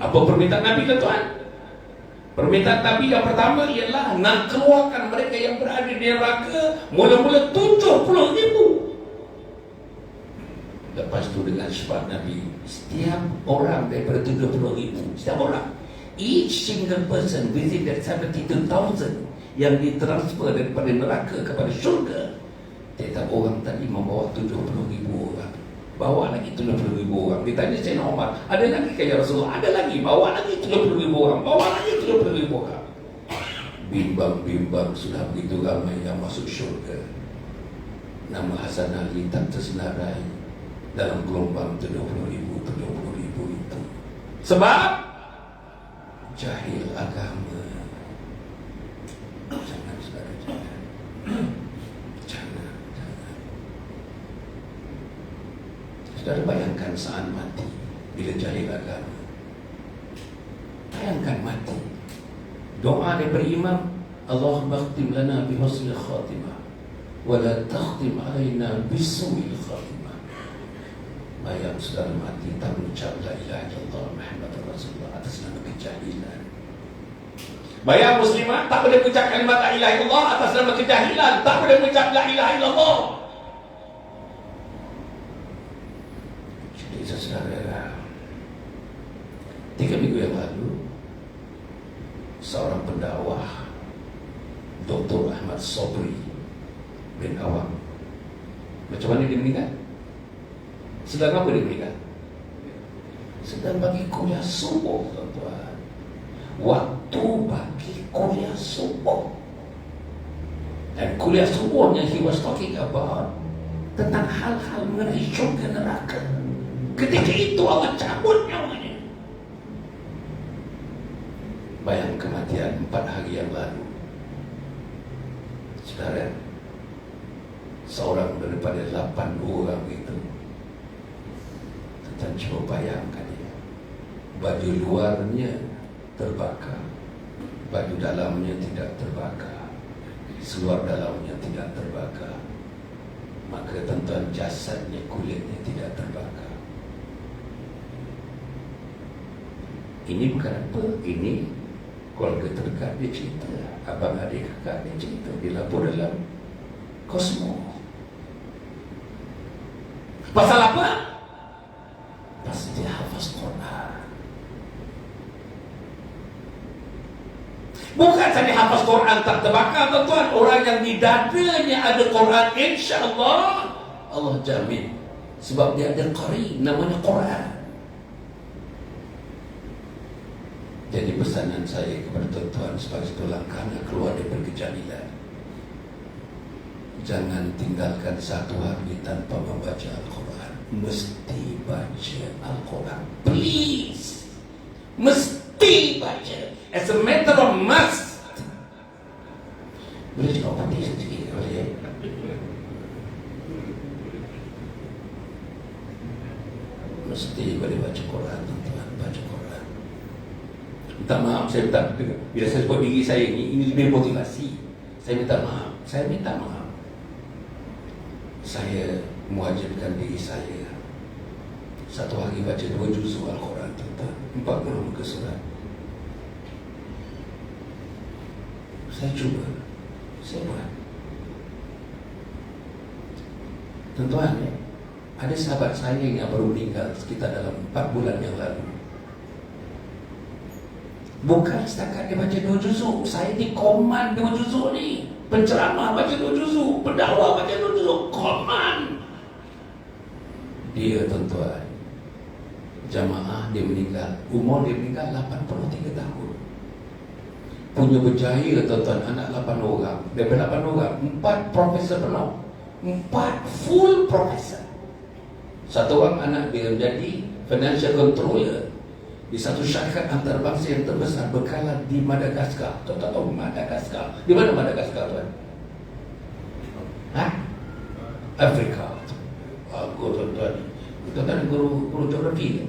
Apa permintaan Nabi, tuan-tuan? Permintaan Nabi yang pertama ialah nak keluarkan mereka yang berada di neraka mula-mula 70,000. Lepas tu dengan syafaat Nabi, setiap orang daripada 70,000, setiap orang, each single person within that 72,000 yang ditransfer daripada neraka kepada syurga, tiap orang tadi membawa 70,000 orang. Bawa lagi 70,000 orang. Ditanya Sayyidina Umar, ada lagi ke ya Rasulullah? Ada lagi, bawa lagi 70,000 orang. Bawa lagi 70,000 orang. Bimbang-bimbang sudah begitu ramai yang masuk syurga. Nama Hasan Ali tak tersenarai dalam gelombang 70,000 itu. Sebab jahil agama. Jangan saudara, jangan. kebiasaan mati bila jahil agama. Bayangkan mati. Doa daripada imam, Allahumma khtim lana bi husnil khatimah wa la takhtim alaina bi su'il khatimah. Bayang saudara mati tak mengucap la ilaha illallah Muhammadur Rasulullah atas nama kejahilan. Bayang muslimat tak boleh mengucap kalimat la ilaha illallah atas nama kejahilan, tak boleh mengucap la ilaha illallah. Jadi saudara, 3 minggu yang lalu seorang pendakwah Dr. Ahmad Sobri bin Awang, macam mana dia meninggal? Sedang apa dia meninggal? Sedang bagi kuliah subuh, tuan-tuan. Waktu bagi kuliah subuh. Dan kuliah subuhnya he was talking about tentang hal-hal mengenai syurga neraka. Ketika itu Allah cabut nyawanya. Bayang kematian 4 hari yang lalu. Saudara, seorang daripada 8 orang itu, tuan cuba bayangkan dia. Baju luarnya terbakar, baju dalamnya tidak terbakar, seluar dalamnya tidak terbakar, maka tuan-tuan jasadnya, kulitnya tidak terbakar. Ini bukan apa, ini keluarga terdekat dia cerita, abang adik kakak dia cerita, dia lapor dalam Kosmo. Pasal apa? Pasal dia hafaz Quran. Bukan saja hafaz Quran tak terbakar, tuan-tuan. Orang yang di dadanya ada Quran, insya-Allah Allah jamin, sebab dia ada qari, namanya Quran. Jadi pesanan saya kepada tuan-tuan sebagai satu langkah nak keluar daripada kejahilan, jangan tinggalkan satu hari tanpa membaca Al-Quran. Mesti baca Al-Quran, please. Mesti baca, as a matter of must. Boleh cakap putih sedikit, boleh? Mesti boleh baca Quran, tuan-tuan. Baca Quran. Minta maaf, saya minta, bila saya sebut diri saya ini lebih motivasi. Saya minta maaf. Saya minta maaf. Saya mewajibkan diri saya satu hari baca 2 juzuk Al-Quran, tuan-tuan, 40 muka surat. Saya cuba, saya buat. Tuan-tuan, ada sahabat saya yang baru meninggal sekitar dalam 4 bulan yang lalu. Bukan setakat dia baca 2 juzuk, saya dikoman 2 juzuk ni. Penceramah baca 2 juzuk, pendakwah baca 2 juzuk, koman. Dia, tuan-tuan, jamaah dia meninggal, umur dia meninggal 83 tahun. Punya berjaya, tuan-tuan, anak 8 orang. Daripada 8 orang, 4 profesor penuh, 4 full profesor. Satu orang anak dia menjadi financial controller di satu syarikat antarabangsa yang terbesar berkalan di Madagaskar. Tuan tahu Madagaskar? Di mana Madagaskar, tuan? Afrika. Aku, tuan-tuan, kita kan guru geografi.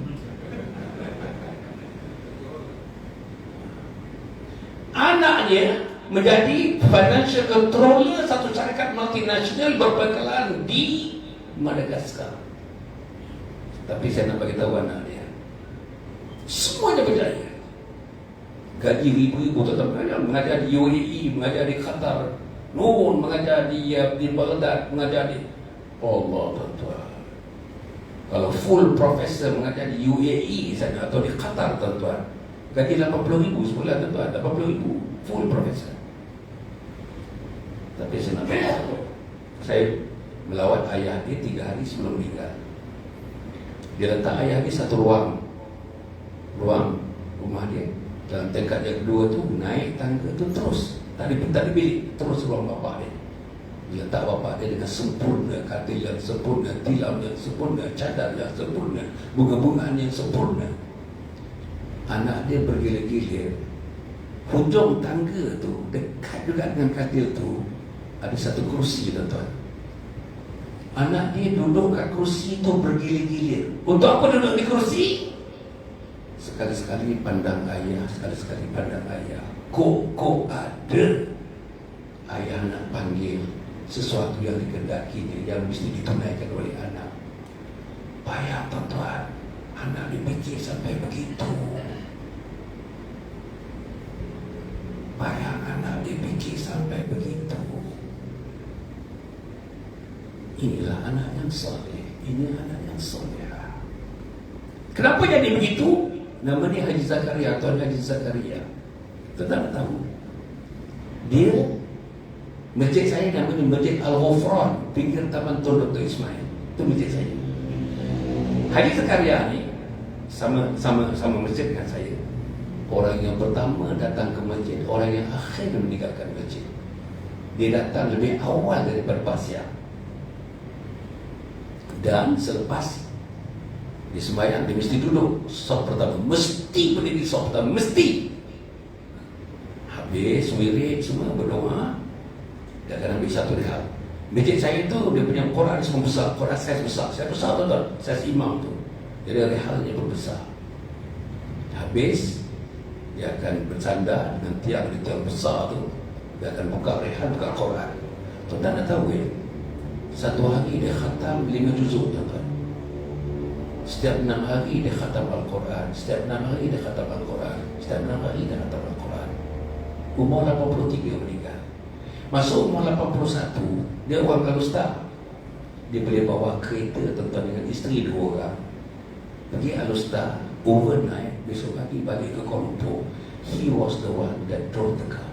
Anaknya menjadi financial controller satu syarikat multinasional berpangkalan di Madagaskar. Tapi saya nak bagi tahu anak dia, semuanya berjaya. Gaji ribu-ribu, tetap mengajar di UAE, mengajar di Qatar, Nun mengajar di Baghdad, mengajar di Allah, tuan-tuan. Kalau full professor mengajar di UAE sana atau di Qatar, tuan-tuan, gaji 80,000 sebulan, tuan-tuan. 80,000 full professor. Tapi saya nak beritahu, saya melawat ayah dia 3 hari sebelum meninggal. Dia letak ayah dia satu ruang rumah dia. Dalam tingkat yang kedua tu, naik tangga tu terus, tak ada bilik, terus ruang bapak dia. Dia letak bapak dia dengan sempurna, katil yang sempurna, tilam yang sempurna, cadar yang sempurna, bunga-bungaan yang sempurna. Anak dia bergila-gila. Hujung tangga tu, dekat juga dengan katil tu, ada satu kerusi, tuan-tuan. Anak dia duduk kat kerusi tu bergilir-gilir. Untuk apa duduk di kerusi? Sekali-sekali pandang ayah, sekali-sekali pandang ayah. Kok ada ayah nak panggil sesuatu yang dikehendakinya yang mesti ditunaikan oleh anak. Payah tuan-tuan, anak dipikir sampai begitu. Payah anak dipikir sampai begitu. Inilah anak yang soleh. Ini anak yang soleh. Kenapa jadi begitu? Nama dia Haji Zakaria, Tuan Haji Zakaria. Tuan tahu? Dia, masjid saya namanya Masjid Al-Ghufran, pinggir Taman Tun Dr. Ismail. Itu masjid saya. Haji Zakaria ni sama masjid dengan saya. Orang yang pertama datang ke masjid, orang yang akhir meninggalkan masjid. Dia datang lebih awal daripada Pasiak. Dan selepas dia sembahyang, dia mesti duduk saf pertama. Mesti berdiri saf pertama. Mesti. Habis wirid semua berdoa. Dia akan ambil satu rehat. Masjid saya tu dia punya Quran semua besar. Quran saiz besar. Saiz besar tuan-tuan. Saiz imam tu. Jadi rehalnya pun besar. Habis dia akan bersandar dengan tiang besar tu. Dia akan buka rehal, buka Quran. Tuan-tuan dah tahu ya? Satu hari dia khatam 5 juzuk, tuan-tuan. Setiap 6 hari dia khatam Al-Quran. Setiap 6 hari dia khatam Al-Quran. Setiap 6 hari dia khatam Al-Quran. Umur 83 meninggal. Masuk umur 81, dia orang Al-Ustaz. Dia boleh bawa kereta, tuan-tuan, dengan isteri 2 orang. Pergi Al-Ustaz, overnight, besok pagi balik ke Kuala Lumpur. He was the one that drove the car.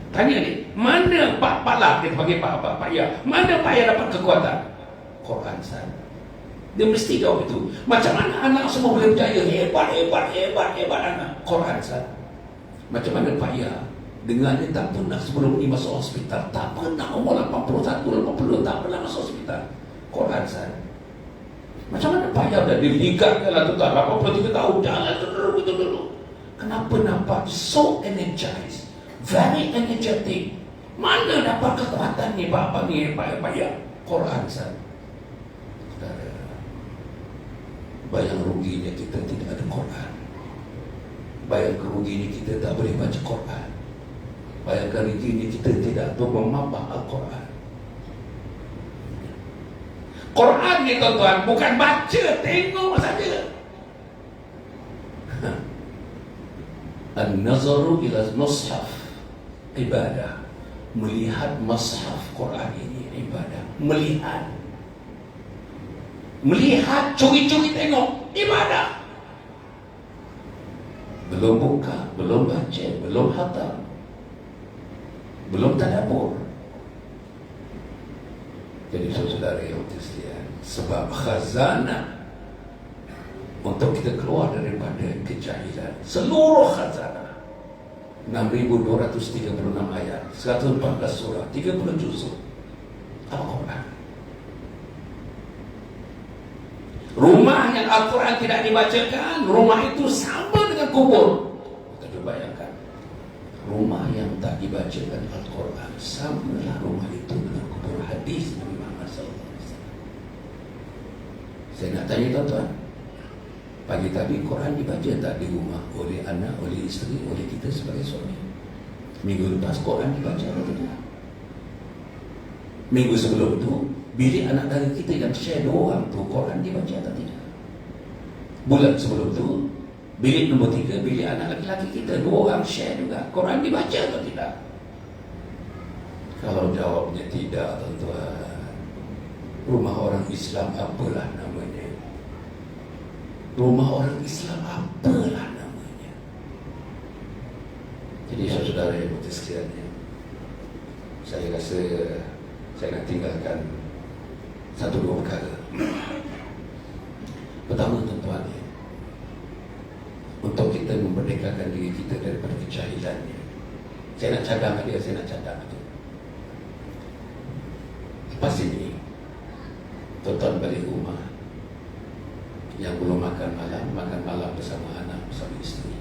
Tanya ni, mana Pak Palak, dia panggil Pak Ya, mana Pak Ya dapat kekuatan? Quran sana. Dia mesti tahu itu. Macam mana anak semua boleh percaya? Hebat anak. Quran sana. Macam mana Pak Ya? Dengannya tak pernah sebelum ini masuk hospital. Tak pernah umur 81, 80, tak pernah masuk hospital. Quran sana. Macam mana Pak Ya dah dinikahkan lah tuan-tuan 83 tahun. Jangan dulu. Kenapa nampak so energized? Very energetic. Mana dapat kekuatan ni Pak Ya? Quran sana. Bayang ruginya kita tidak ada Quran. Bayang kerugiannya kita tak boleh baca Quran. Bayangkan ruginya kita tidak tahu memapah Al-Quran. Quran ni tuan-tuan bukan baca, tengok saja. An-nazaru ila mushaf ibadah. Melihat mushaf Quran ini ibadah. Melihat curi-curi tengok ibadah. Belum buka, belum baca, belum khatam, belum tadabbur. Jadi saudara yang sekalian, sebab khazanah untuk kita keluar daripada kejahilan, seluruh khazanah 6,236 ayat, 114 surah, 30 juzuk Al-Quran. Rumah yang Al-Quran tidak dibacakan, rumah itu sama dengan kubur. Kita bayangkan, rumah yang tak dibacakan Al-Quran, samalah rumah itu dengan kubur. Hadis Nabi Muhammad SAW. Saya nak tanya tuan-tuan, pagi tadi Quran dibaca tak di rumah oleh anak, oleh isteri, oleh kita sebagai suami? Minggu lepas Quran dibaca atau tidak? Minggu sebelum itu bilik anak dara kita yang share 2 orang tu Quran dibaca atau tidak? Bulan sebelum tu bilik nombor 3, bilik anak lelaki kita 2 orang share juga, Quran dibaca atau tidak? Kalau jawabnya tidak, tuan-tuan, rumah orang Islam apalah namanya? Rumah orang Islam apalah namanya? Jadi saudara yang berhati sekalian, saya rasa saya nak tinggalkan 1-2 perkara. Pertama, tuan-tuan, untuk kita memerdekakan diri kita daripada kejahilannya, saya nak cadang dia. Lepas ini, tuan-tuan balik rumah, yang belum makan malam bersama anak, bersama isteri.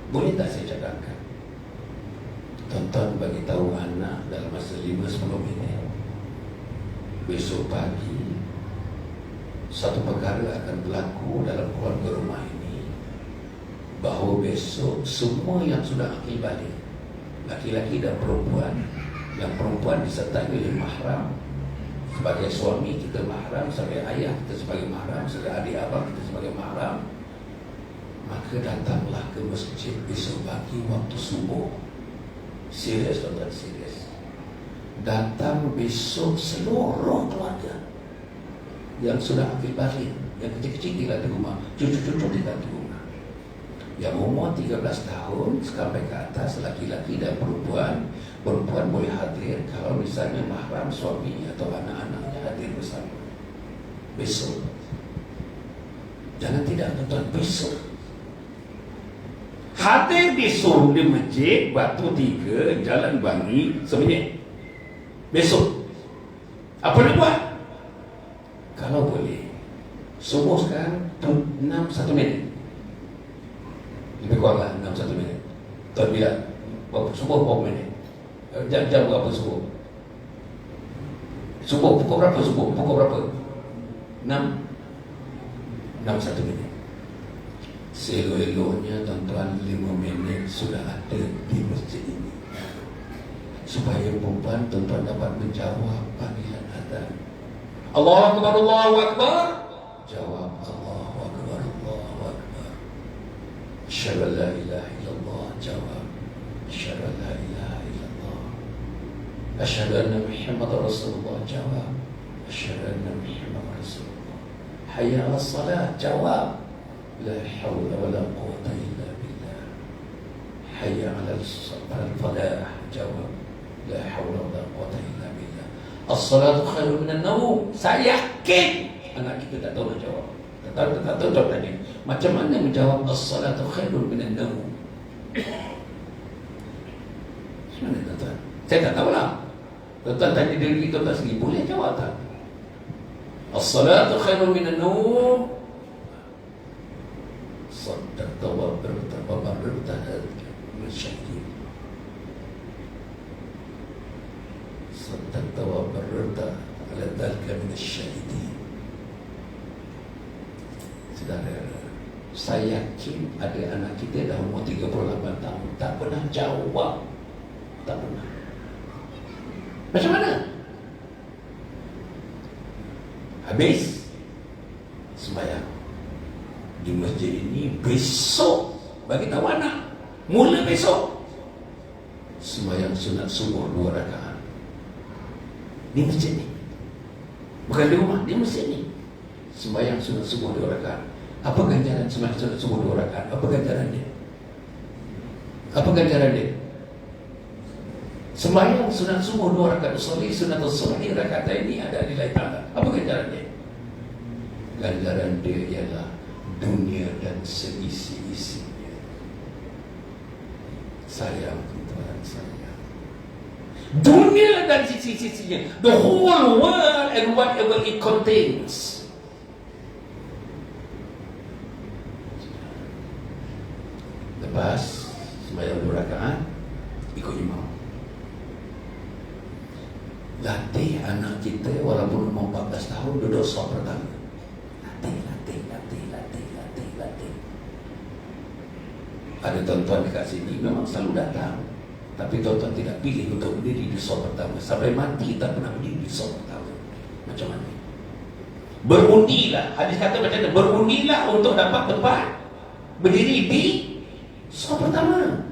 Boleh tak saya cadangkan? Tuan-tuan bagi tahu anak dalam masa 5-10 minit, besok pagi satu perkara akan berlaku dalam keluarga rumah ini, bahawa besok semua yang sudah akil balik, laki-laki dan perempuan, yang perempuan disertai oleh mahram, sebagai suami kita mahram, sebagai ayah kita sebagai mahram, sebagai adik abang kita sebagai mahram, maka datanglah ke masjid besok pagi waktu subuh. Serius tuan-tuan, serius. Datang besok seluruh keluarga yang sudah akil balik, yang kecil-kecil tinggal di rumah, cucu-cucu tinggal di rumah, yang umur 13 tahun sampai ke atas, laki-laki dan perempuan. Perempuan boleh hadir kalau misalnya mahram suami atau anak-anaknya hadir bersama. Besok, jangan tidak tuan-tuan, besok hadir besok di masjid Batu Tiga, Jalan Bangi, Semenyih. Besok apa nak buat? Kalau boleh, subuh sekarang 6 1 minit, lebih kurang lah 6 1 minit. Tuan bilang subuh berapa minit? Jam berapa subuh? Subuh pukul berapa subuh? Pukul berapa? 6 1 minit. Seelok-eloknya tuan-tuan 5 minit sudah ada di masjid ini, supaya perempuan tuan-tuan dapat menjawab panggilan azan. Allahu Akbar, Allahu Akbar. Jawab Allahu Akbar, Allahu Akbar. Asyhadu an la ilaha illallah. Jawab asyhadu an la ilaha illallah. Asyhadu anna Muhammadar Rasulullah. Jawab asyhadu anna Muhammadar Rasulullah. Hayya 'alas salat. Jawab la haula wala quwwata illa billah. Hayya 'alal falah. Jawab la haula wala quwwata illa billah. As-salatu khairun minan naum. Saya yakin anak kita tak tahu nak jawab. Tak tahu tanya. Macam mana menjawab as-salatu khairun minan naum? Macam mana tuan? Saya tak tahu lah. Tuan tanya diri tuan sendiri, boleh jawab tak? As-salatu khairun minan naum. Saddaqta wa barrta masyahid. Saddaqta wa barrta ala dhalika minasyahidin. Saudara, saya yakin ada anak kita dah umur 38 tahun tak pernah jawab. Tak pernah. Macam mana? Habis sembahyang di masjid ini besok, bagi tahu anak, mula besok sembahyang sunat subuh 2 rakaat di masjid ni, bukan di rumah, di masjid ni. Sembahyang sunat subuh 2 rakaat. Apa ganjaran sembahyang sunat subuh 2 rakaat? Apa ganjaran dia? Apa ganjaran dia? Sembahyang sunat subuh 2 rakaat, usolli sunatul subhi rakaatain ada nilai ta'ala. Apa ganjaran dia? Ganjaran dia ialah dunia dan seisi-isinya. Sayang tuan, sayang. Dunia dan seisi-isinya, the whole world and whatever it contains. Lepas sembahyang 2 rakaat, ikut imam. Latih anak kita walaupun umur 14 tahun duduk soal pertama. Latih. Ada tuan-tuan dekat sini memang selalu datang, tapi tuan-tuan tidak pilih untuk berdiri di soal pertama. Sampai mati tak pernah berdiri di soal pertama. Macam mana? Berundilah. Hadis kata macam mana? Berundilah untuk dapat tempat berdiri di soal pertama.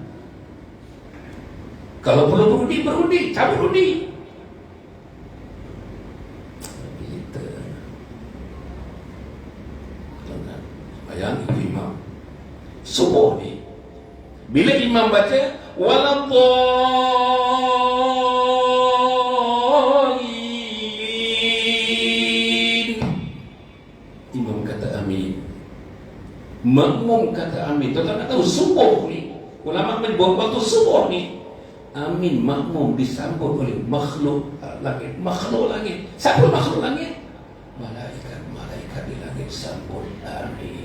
Kalau perlu berundi, cabut undi. Yang ibu imam subuh ni, bila imam baca waladhdallin, imam kata amin, makmum kata amin. Tuan-tuan nak tahu subuh ni, ulama menyebut waktu subuh ni, amin makmum disambut oleh makhluk langit. Makhluk langit. Siapa makhluk langit? Malaikat di langit sambut amin.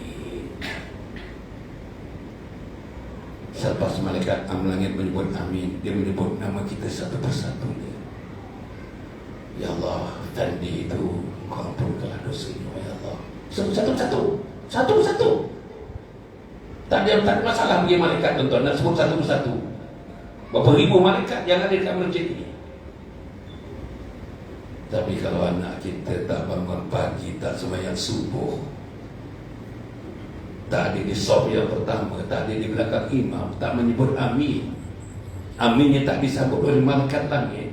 Selepas malaikat langit menyebut amin, dia menyebut nama kita satu persatu. Ya Allah, Effendi itu kau ampunkanlah dosanya ya Allah. Satu-satu. Tak ada masalah bagi malaikat tuan-tuan, nak sebut satu-satu. Berapa ribu malaikat yang ada dekat masjid ini. Tapi kalau anak kita tak bangun pagi, tak sembahyang subuh, tak ada di saf yang pertama, tak ada di belakang imam, tak menyebut amin, aminnya tak disambut oleh malaikat langit,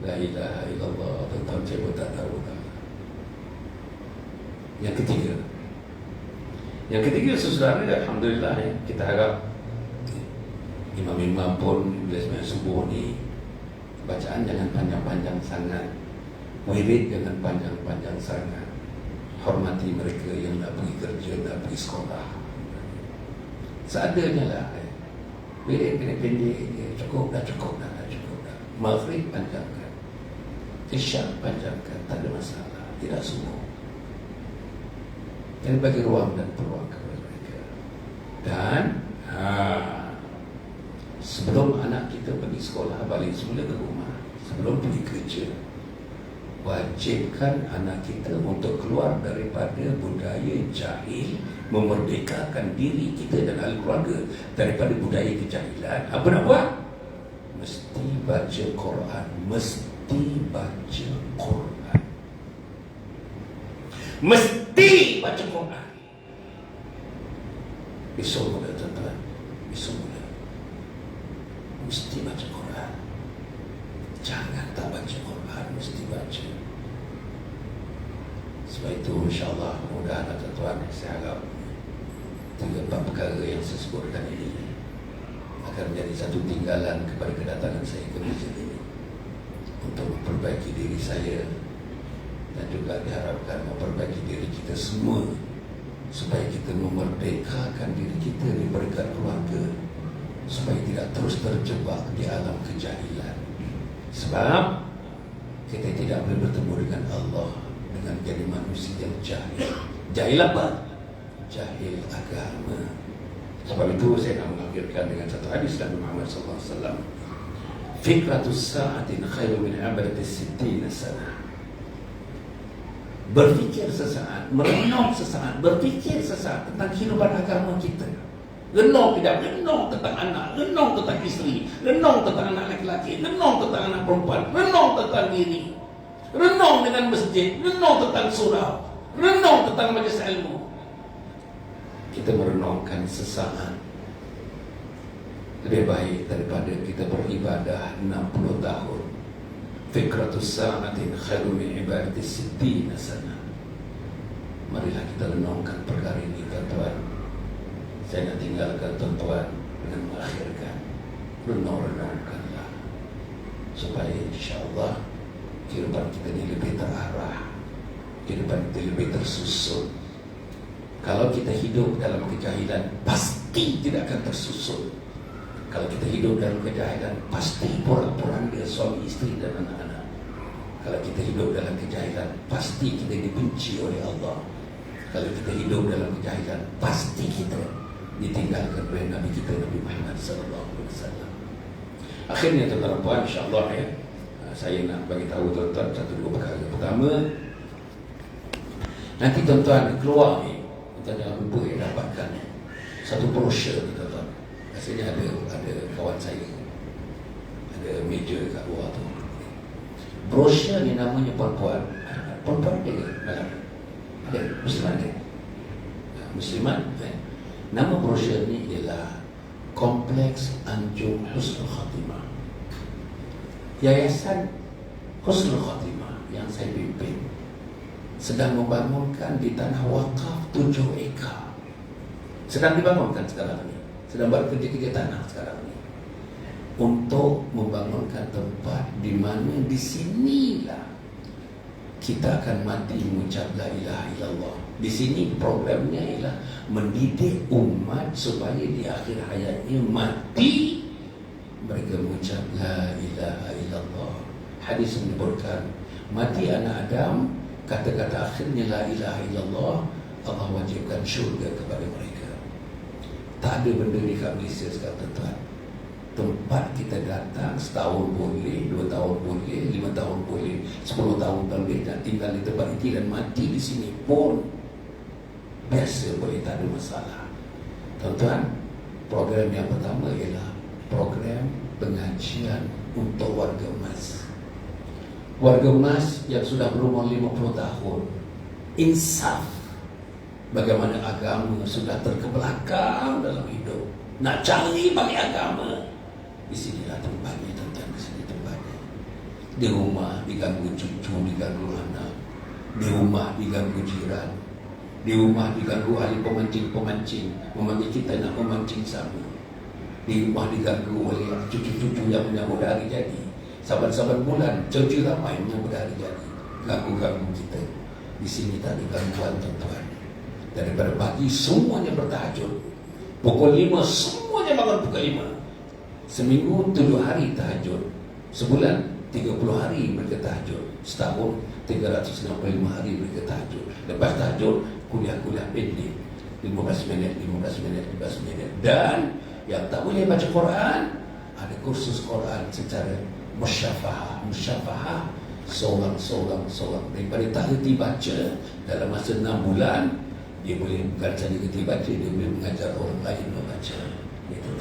la ilaha illallah, tuan-tuan saya pun tak tahu. Yang ketiga saudara, alhamdulillah ya, kita harap imam-imam pun bila sembahyang subuh ni bacaan jangan panjang-panjang sangat, wirid jangan panjang-panjang sangat. Hormati mereka yang nak pergi kerja, nak pergi sekolah, seadanya lah. Wirid kena pendek, cukup dah. Maghrib panjangkan, isyak panjangkan, tak ada masalah, tidak subuh. Dan bagi ruang dan peluang kepada mereka. Dan sebelum anak kita pergi sekolah, balik semula ke rumah, sebelum pergi kerja, wajibkan anak kita untuk keluar daripada budaya jahil, memerdekakan diri kita dan ahli keluarga daripada budaya kejahilan. Apa nak buat? Mesti baca Quran. Mesti baca Quran. Besok mula tuan-tuan, besok mula mesti baca Quran. Jangan tak baca Quran, mesti baca. Sebab itu insyaAllah mudah-mudahan tuan-tuan, saya harap 3-4 perkara yang saya sebutkan ini akan menjadi satu tinggalan kepada kedatangan saya ke masjid ini untuk memperbaiki diri saya, dan juga diharapkan memperbaiki diri kita semua, supaya kita memerdekakan diri kita di berkat keluarga, supaya tidak terus terjebak di alam kejahilan. Sebab kita tidak boleh bertemu dengan Allah dengan jadi manusia yang jahil. Jahil apa? Jahil agama. Sebab itu saya nak mengakhirkan dengan satu hadis Nabi Muhammad SAW. Fikratus sa'atin khairu min ibadatis sittina sana. Berfikir sesaat, merenung sesaat, berfikir sesaat tentang kehidupan agama kita. Renung tidak, renung tentang anak, renung tentang isteri, renung tentang anak laki-laki, renung tentang anak perempuan, renung tentang diri, renung dengan masjid, renung tentang surau, renung tentang majlis ilmu. Kita merenungkan sesaat lebih baik daripada kita beribadah 60 tahun. Fikratus sa'atin khairu min ibadatis sittina sana. Marilah kita renungkan perkara ini tuan-tuan. Saya nak tinggalkan tuan-tuan dengan mengakhirkan, renungkanlah supaya insyaAllah kehidupan kita ini lebih terarah, kehidupan kita lebih tersusun. Kalau kita hidup dalam kejahilan, pasti tidak akan tersusun. Kalau kita hidup dalam kejahilan, pasti porak-poranda suami isteri dan anak-anak. Kalau kita hidup dalam kejahilan, pasti kita dibenci oleh Allah. Kalau kita hidup dalam kejahilan, pasti kita ditinggalkan oleh Nabi kita, Nabi Muhammad SAW. Akhirnya tuan-tuan dan puan, insyaAllah ya, saya nak bagi tahu tuan-tuan 1-2 perkara. Pertama, nanti tuan-tuan keluar ni, tuan-tuan jangan lupa dapatkan satu brosur ni tuan-tuan. Rasanya ada kawan saya, ada meja kat luar tu. Brosur ni namanya perempuan ada dalam, ada Muslimat ada, Muslimat kan? Nama brosur ni ialah Kompleks Anjung Husnul Khatimah, Yayasan Husnul Khatimah yang saya pimpin sedang membangunkan di tanah wakaf 7 ekar. Sedang dibangunkan sekarang ni, sedang buat kerja-kerja tanah sekarang ni, untuk membangunkan tempat di mana di sinilah kita akan mati mengucap la ilaha illallah. Di sini programnya ialah mendidik umat supaya di akhir hayatnya mati mereka mengucap la ilaha illallah. Hadis menyebutkan mati anak Adam, kata-kata akhirnya la ilaha illallah, Allah wajibkan syurga kepada mereka. Tak ada benda di kat Malaysia sekarang tuan-tuan. tempat kita datang setahun boleh, 2 tahun boleh, 5 tahun boleh, 10 tahun boleh, dan tinggal di tempat ini dan mati di sini pun biasa, boleh, tak ada masalah. Tuan-tuan, program yang pertama ialah program pengajian untuk warga emas. Warga emas yang sudah berumur 50 tahun, insaf bagaimana agama sudah terkebelakang dalam hidup, nak cari bagi agama. Di sinilah tempatnya, tuan-tuan, di sini tempatnya. Di rumah diganggu cucu, diganggu anak. Di rumah diganggu jiran. Di rumah diganggu ahli pemancing-pemancing, memanggil kita nak memancing sama. Di rumah diganggu oleh cucu-cucu yang menyambut hari jadi. Saban-saban bulan cucu ramai menyambut hari jadi, ganggu-ganggu kita. Di sini tak ada gangguan, tuan-tuan. Daripada pagi semuanya bertahajud, pukul 5 semuanya bangun pukul 5. Seminggu 7 hari tahajud, sebulan 30 hari mereka tahajud, setahun 365 hari mereka tahajud. Lepas tahajud, kuliah-kuliah pendek, 15 minit, 15 minit, 15 minit. Dan yang tak boleh baca Quran, ada kursus Quran secara musyafahah, seorang. Daripada tak kerti baca, dalam masa 6 bulan dia boleh, bukan saja kerti baca, dia boleh mengajar orang lain membaca. Itu.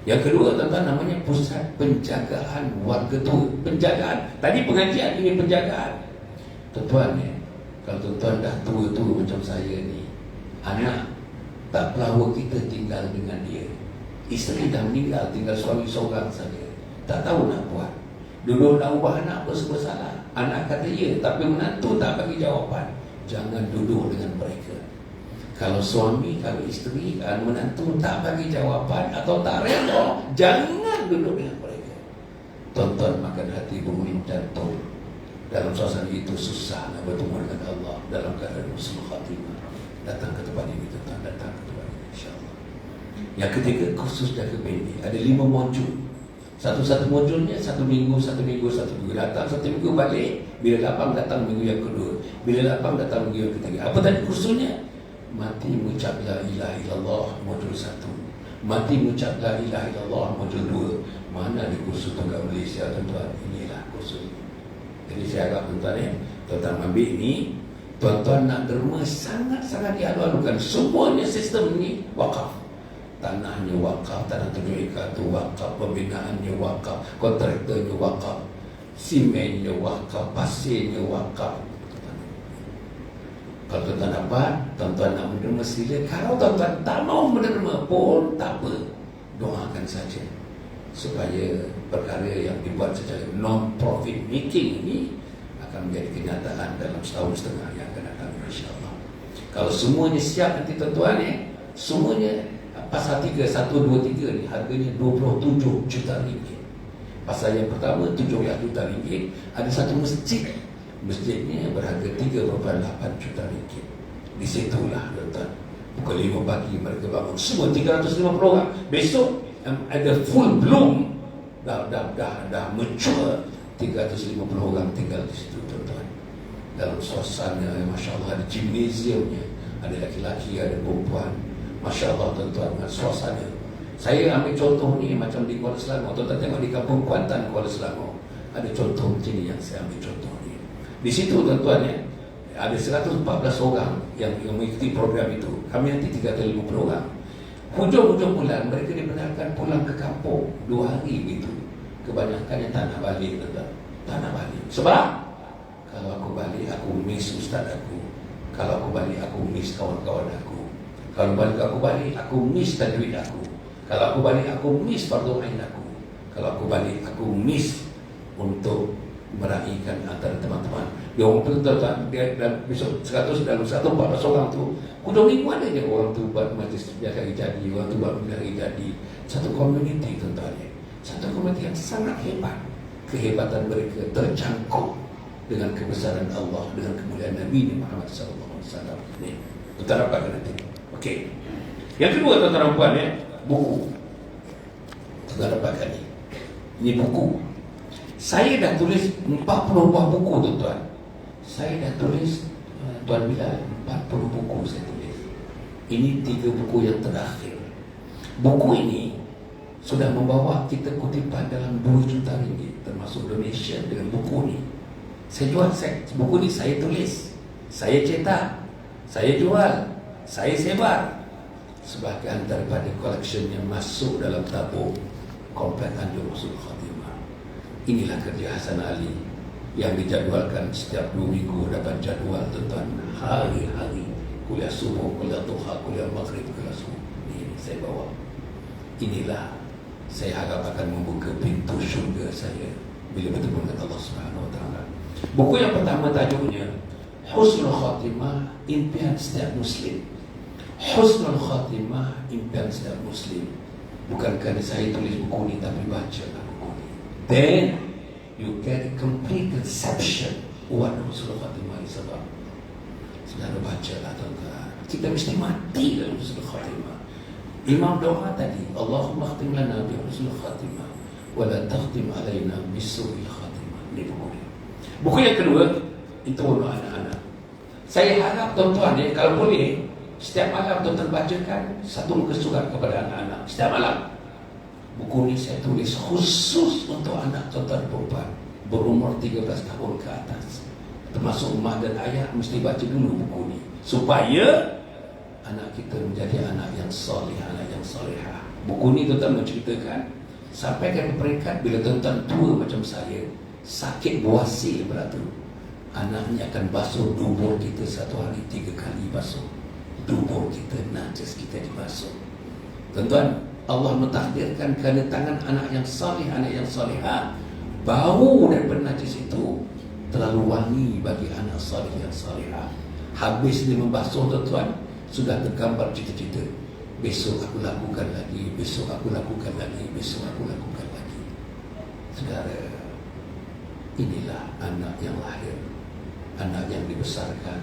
Yang kedua, tuan-tuan, namanya pusat penjagaan warga tua. Penjagaan, tadi pengajian, ini penjagaan. Tuan-tuan, kalau tuan-tuan dah tua-tua macam saya ni, anak tak pelawak kita tinggal dengan dia, isteri dah meninggal, tinggal suami seorang saja, tak tahu nak buat. Dulu nak ubah anak apa serba salah. Anak kata ya, tapi menantu tak bagi jawapan. Jangan duduk dengan mereka. Kalau suami, kalau isteri, kalau menantu tak bagi jawapan atau tak rela, jangan duduk dengan mereka. Tuan-tuan, makan hati, beruling jantung. Dalam suasana itu susah nak bertemu dengan Allah dalam keadaan husnul khatimah. Datang ke tempat ini, tuan-tuan, datang ke tempat ini, insya-Allah. Yang ketiga, kursus jaga pendek. Ada 5 modul. Satu-satu modulnya 1 minggu, 1 minggu, 1 minggu. Datang 1 minggu balik. Bila lapang datang minggu yang kedua. Bila lapang datang minggu yang ketiga. Apa tadi kursusnya? Mati mengucap la ilaha illallah modul 1. Mati mengucap la ilaha illallah modul 2. Mana di kursus Tengah Malaysia, tuan-tuan? Inilah kursus ini. Jadi saya harap tuan-tuan, tuan-tuan ambil ini. Tuan-tuan nak derma sangat-sangat dialu-alukan. Semuanya sistem ini wakaf. Tanahnya wakaf, tanah 7 ekar itu wakaf, pembinaannya wakaf, kontraktornya wakaf, simennya wakaf, pasirnya wakaf. Kalau tuan-tuan dapat, tuan-tuan nak menerima sila. Kalau tuan-tuan tak mau menerima pun tak apa, doakan saja supaya perkara yang dibuat secara non-profit making ini akan menjadi kenyataan dalam setahun setengah yang akan datang, insya-Allah. Kalau semuanya siap nanti, tuan-tuan, semuanya pasal 3, 1, 2, 3 ni harganya 27 juta ringgit. Pasal yang pertama 7 juta ringgit. Ada satu masjid, masjidnya berharga 3.8 juta ringgit. Di situlah, tuan-tuan, pukul 5 pagi mereka bangun semua 350 orang. Besok ada full bloom, dah mature, 350 orang tinggal di situ, tuan-tuan. Dalam suasana, Masya Allah, ada gimnasiumnya, ada laki-laki, ada perempuan. Masya Allah, tuan-tuan, dengan suasana. Saya ambil contoh ni macam di Kuala Selangor. Tuan-tuan tengok di Kampung Kuantan, Kuala Selangor, ada contoh macam ni yang saya ambil contoh ni. Di situ, tuan-tuan, ada 114 orang yang mengikuti program itu. Kami nanti 350 orang. Hujung-hujung bulan mereka dibenarkan pulang ke kampung 2 hari begitu. Kebanyakannya tak nak balik, tuan-tuan. Tak nak balik. Sebab kalau aku balik, aku miss ustaz aku. Kalau aku balik, aku miss kawan-kawan aku. Kalau balik aku balik, aku miss tajwid aku. Kalau aku balik, aku miss fardu ain aku. Kalau aku balik, aku miss untuk meraihkan antara teman-teman. Dia orang tuan-tuan, dia dan besok 100 dalam 114 orang tu, hujung minggu ada je orang tu buat majlis hari jadi, orang tu buat hari jadi. Satu komuniti, tuan-tuan, satu komuniti yang sangat hebat. Kehebatan mereka tercangkuk dengan kebesaran Allah, dengan kemuliaan Nabi Muhammad SAW. Ni, tuan-tuan dapat nanti. Okey. Yang kedua, tuan-tuan dan puan, buku. Tuan-tuan dapatkan ni. Ini buku. Saya dah tulis 40 buah buku, tuan-tuan. Saya dah tulis, Tuan Bilal, 40 buku saya tulis. Ini 3 buku yang terakhir. Buku ini sudah membawa kita kutipan dalam 2 juta ringgit, termasuk donation dengan buku ni. Saya jual, buku ni saya tulis, saya cetak, saya jual, saya sebar sebahagian daripada collection yang masuk dalam tabung Komplek Anjur Husnul Khatimah. Inilah kerja Hasan Ali yang dijadualkan setiap 2 minggu dapat jadual tuan-tuan, hari-hari kuliah subuh, kuliah duha, kuliah maghrib, kuliah subuh. Ini saya bawa. Inilah saya harap akan membuka pintu syurga saya bila bertemu dengan Allah Subhanahu Wa Taala. Buku yang pertama tajuknya Husnul Khatimah, Impian Setiap Muslim. Husnul Khatimah, Impian Setiap Muslim. Bukan kerana saya tulis buku ni, tapi bacalah buku ni. Then you get a complete conception what Husnul Khatimah is about. Saudara bacalah tuan-tuan. Kita mesti mati dalam Husnul Khatimah. Imam doa tadi, Allahumma khtim lana bi husnul khatimah wa la takhtim alaina bisu'il khatimah. Ini buku ni. Buku yang kedua, itu untuk anak-anak. Saya harap tuan-tuan kalau boleh, setiap malam tuan-tuan bacakan satu muka surat kepada anak-anak. Setiap malam. Buku ni saya tulis khusus untuk anak tuan-tuan perempuan berumur 13 tahun ke atas. Termasuk mak dan ayah mesti baca dulu buku ni, supaya anak kita menjadi anak yang soleh, anak yang solehah. Buku ni tuan-tuan menceritakan sampai ke peringkat bila tuan-tuan tua macam saya, sakit buasir beratur, anaknya akan basuh dubur kita satu hari 3 kali basuh. Dubur kita, najis kita dibasuh. Tuan-tuan, Allah mentakdirkan kerana tangan anak yang soleh, anak yang solehah, bau daripada najis itu terlalu wangi bagi anak soleh yang solehah. Habis dia membasuh tuan-tuan, sudah tergambar cita-cita. Besok aku lakukan lagi, besok aku lakukan lagi, besok aku lakukan lagi. Saudara, inilah anak yang lahir, anak yang dibesarkan,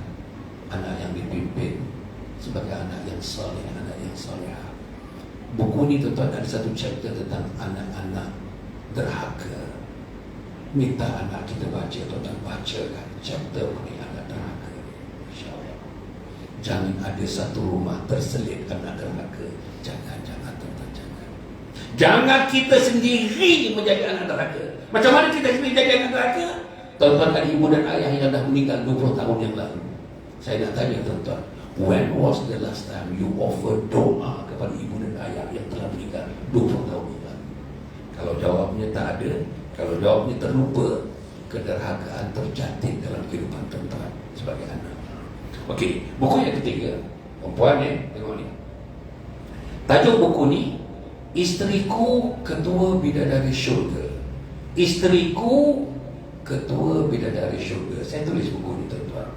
anak yang dipimpin sebagai anak yang soleh, anak yang solehah. Buku ni tuan-tuan ada satu chapter tentang anak-anak derhaka. Minta anak kita baca, tuan-tuan bacakan chapter mengenai anak derhaka. Jangan ada satu rumah terselit anak derhaka. Jangan tuan-tuan, jangan. Jangan kita sendiri menjadi anak derhaka. Macam mana kita sendiri jadi anak derhaka? Tuan-tuan ada ibu dan ayah yang dah meninggal 20 tahun yang lalu. Saya nak tanya tuan-tuan, when was the last time you offer doa kepada ibu dan ayah yang telah meninggal 20 tahun yang lalu? Kalau jawabnya tak ada, kalau jawabnya terlupa, kederhakaan terjadi dalam kehidupan tuan-tuan sebagai anak. Okey, buku yang ketiga, perempuan tengok ni. Tajuk buku ni, Isteriku Ketua Bidadari Syurga. Isteriku Ketua Bidadari Syurga. Saya tulis buku ni tuan-tuan.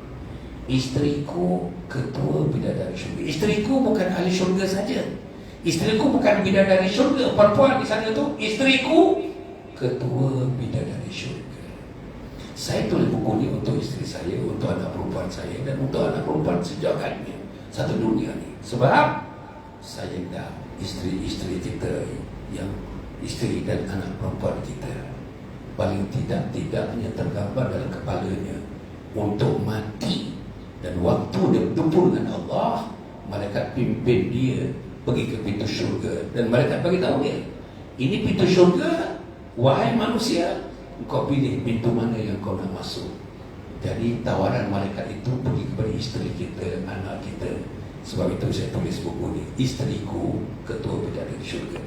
Isteriku Ketua Bidadari Syurga. Isteriku bukan ahli syurga saja. Isteriku bukan bidadari syurga. Perempuan di sana tu, isteriku Ketua Bidadari Syurga. Saya tulis buku ni untuk isteri saya, untuk anak perempuan saya, dan untuk anak perempuan sejagatnya, satu dunia ni. Sebab saya dah isteri-isteri kita, yang isteri dan anak perempuan kita, paling tidaknya tergambar dalam kepalanya untuk mati, dan waktu dia bertemu dengan Allah, malaikat pimpin dia pergi ke pintu syurga, dan malaikat bagi tahu dia, ini pintu syurga, wahai manusia, kau pilih pintu mana yang kau nak masuk. Jadi tawaran malaikat itu pergi kepada isteri kita, anak kita. Sebab itu saya tulis buku ni, Isteriku Ketua Bidadari Syurga.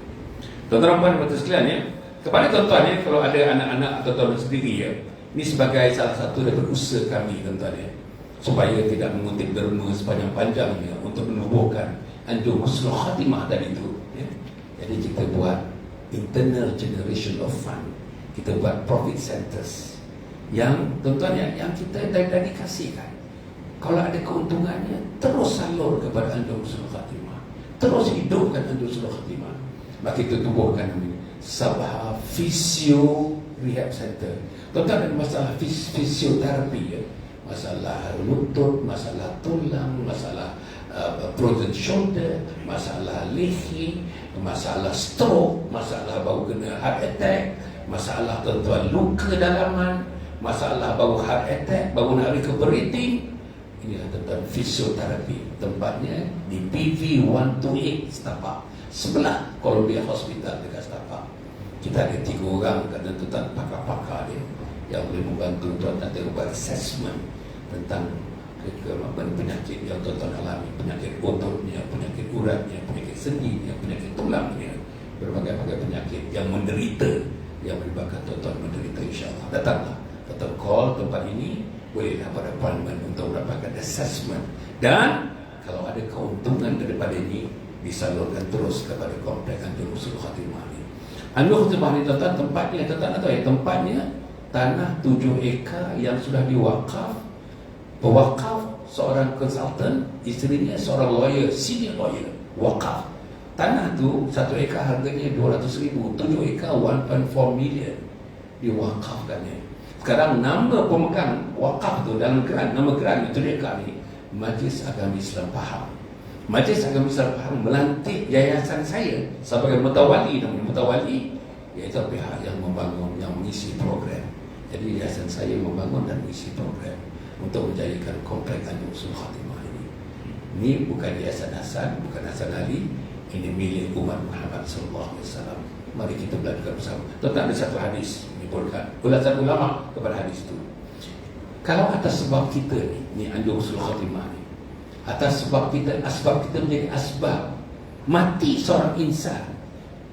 Tuan-tuan dan puan-puan sekalian kepada tuan-tuan kalau ada anak-anak atau tuan-tuan sendiri ini sebagai salah satu daripada usaha kami tuan-tuan supaya tidak mengutip derma sepanjang-panjangnya untuk menubuhkan Anjur Husnul Khatimah tadi itu Jadi kita buat internal generation of fund. Kita buat profit centers yang tuan-tuan yang kita dah dikasihkan. Kalau ada keuntungannya, terus salur kepada Anjur Husnul Khatimah, terus hidupkan Anjur Husnul Khatimah. Maka kita tubuhkan Sabha Physio Rehab Center. Tuan-tuan ada masalah fisioterapi masalah lutut, masalah tulang, masalah frozen shoulder, masalah lehi, masalah stroke, masalah baru kena heart attack, masalah tuan-tuan luka dalaman, masalah baru heart attack, baru nak recuperating. Inilah tentang fisioterapi. Tempatnya di PV 128 Setapak, sebelah Columbia Hospital dekat Setapak. Kita ada 3 orang kata tentang pakar-pakar dia yang boleh membantu tuan nanti buat assessment tentang penyakit yang tuan alami, penyakit ototnya, penyakit uratnya, penyakit sendinya, penyakit tulangnya, berbagai-bagai penyakit yang menderita, yang menyebabkan tuan menderita. InsyaAllah datanglah, tetap call tempat ini, bolehlah pada appointment untuk mendapatkan assessment. Dan kalau ada keuntungan daripada ini, disalurkan terus kepada kompleks Anjur Husnul Khatimah ini. Anjur Khatimah ini tuan tempatnya, tuan tahu ya, tempatnya tanah 7 ekar yang sudah diwakaf. Pewakaf seorang konsultan, isterinya seorang lawyer, senior lawyer, wakaf. Tanah tu 1 ekar harganya 200,000, 7 ekar 1.4 million diwakafkannya. Sekarang nama pemegang wakaf tu dalam geran, nama geran 7 ekar ni Majlis Agama Islam Pahang. Majlis Agama Islam Pahang melantik yayasan saya sebagai mutawali, namanya mutawali, iaitu pihak yang membangun, yang mengisi program. Jadi yayasan saya membangun dan mengisi program untuk menjadikan kompleks Anjur Husnul Khatimah ini. Ini bukan yayasan Hasan, bukan Hasan Ali, ini milik umat Muhammad SAW. Mari kita belajar bersama. Tentang ada satu hadis menyebutkan ulasan ulama kepada hadis itu. Kalau atas sebab kita ni Anjur Husnul Khatimah ni, atas sebab kita, asbab kita menjadi asbab mati seorang insan,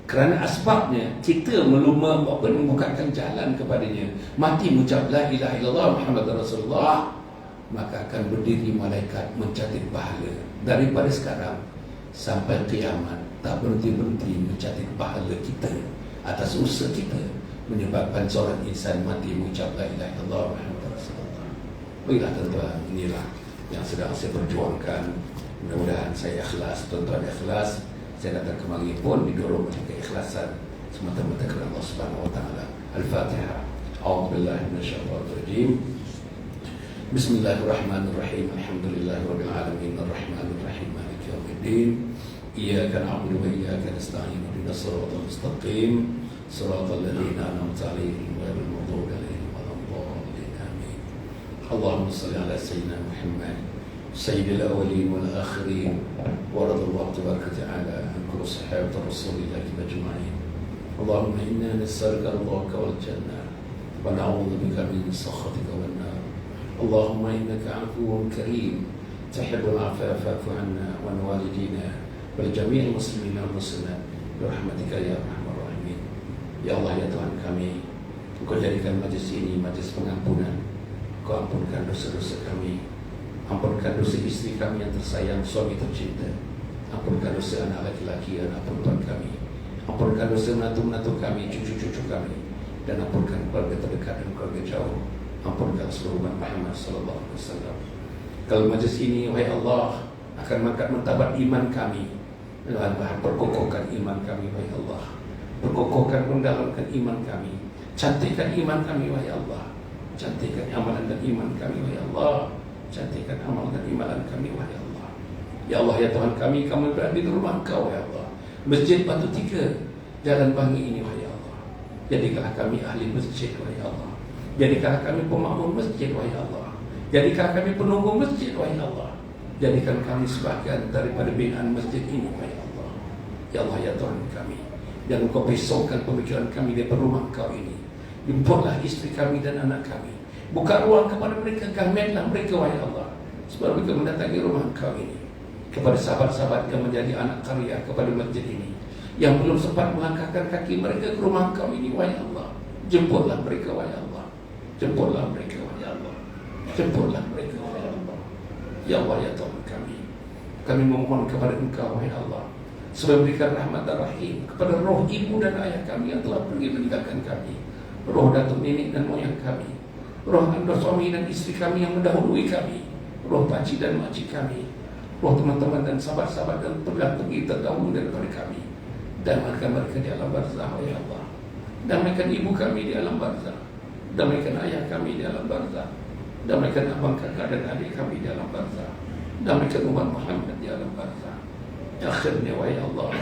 kerana asbabnya kita membukakan jalan kepadanya, mati mengucap la ilaha illallah Muhammad Rasulullah, maka akan berdiri malaikat mencatat pahala daripada sekarang sampai kiamat, tak berhenti-berhenti mencatat pahala kita atas usaha kita menyebabkan seorang insan mati mengucap la ilaha illallah Muhammad Rasulullah. Baiklah tuan-tuan, inilah yang sedang saya perjuangkan. Mudah-mudahan saya ikhlas, tuan-tuan ikhlas. Saya datang kemari pun didorong oleh keikhlasan semata-mata kerana Allah Subhanahu wa taala. Al-Fatihah. A'udzubillahi minasyaitonir rajim. Bismillahirrahmanirrahim. Alhamdulillahirabbil alamin arrahmanir rahim maliki yaumiddin. Iyyaka na'budu wa iyyaka nasta'in. Ihdinas siratal mustaqim. Siratal ladzina an'amta 'alaihim ghairil maghdubi 'alaihim waladdallin. Amin. Allahumma shalli 'ala sayyidina Muhammad سيد الأولين والآخرين ورضى الله تبارك وتعالى عن كل صحابة رسول الله أجمعين. اللهم إنا نسألك رضاك والجنة ونعوذ بك من سخطك والنار. اللهم إنك عفو كريم تحب العفو فاعف عنا وعن والدينا ولجميع المسلمين والمسلمات برحمتك يا أرحم الراحمين. Ya Allah, ya Tuhan kami, Engkau jadikan majlis ini majlis pengampunan. Engkau ampunkan dosa-dosa kami, ampunkan dosa istri kami yang tersayang, suami tercinta. Ampunkan dosa anak laki-laki dan perempuan kami. Ampunkan dosa menantu-menantu kami, cucu-cucu kami. Dan ampunkan keluarga terdekat dan keluarga jauh. Ampunkan seluruh umat Muhammad SAW. Kalau majlis ini, wahai Allah, akan mengangkat martabat iman kami. Allah, perkokohkan iman kami, wahai Allah. Perkokohkan, mendalamkan iman kami. Cantikkan iman kami, wahai Allah. Cantikkan amalan dan iman kami, wahai Allah. Cantikkan amal dan imanan kami, wahai Allah. Ya Allah, ya Tuhan kami, kami berada di rumah Engkau, wahai Allah. Masjid Batu Tiga, Jalan Bangi ini, wahai Allah. Jadikanlah kami ahli masjid, wahai Allah. Jadikanlah kami pemakmur masjid, wahai Allah. Jadikanlah kami penunggu masjid, wahai Allah. Jadikan kami sebahagian daripada binaan masjid ini, wahai Allah. Ya Allah, ya Tuhan kami, jangan Engkau pisaukan pemikiran kami dari rumah Engkau ini. Jemputlah istri kami dan anak kami. Buka ruang kepada mereka, gametlah mereka, wahai Allah, sebab mereka mendatangi rumah Engkau ini. Kepada sahabat-sahabat yang menjadi anak karya kepada masjid ini, yang belum sempat melangkahkan kaki mereka ke rumah Engkau ini, wahai Allah, jemputlah mereka, wahai Allah. Jemputlah mereka, wahai Allah. Jemputlah mereka, wahai Allah. Ya Allah, ya Tuhan kami memohon kepada Engkau, wahai Allah, supaya berikan rahmat dan rahim kepada roh ibu dan ayah kami yang telah pergi meninggalkan kami, roh datuk nenek dan moyang kami, roh anda suami dan istri kami yang mendahului kami, roh pakcik dan makcik kami, roh teman-teman dan sahabat-sahabat dan pergi terdahulu daripada kami. Damaikan mereka di alam barzah, ya Allah. Damaikan ibu kami di alam barzah. Damaikan ayah kami di alam barzah. Damaikan abang, kakak dan adik kami di alam barzah. Damaikan umat Muhammad di alam barzah. Akhirnya, wahai Allah,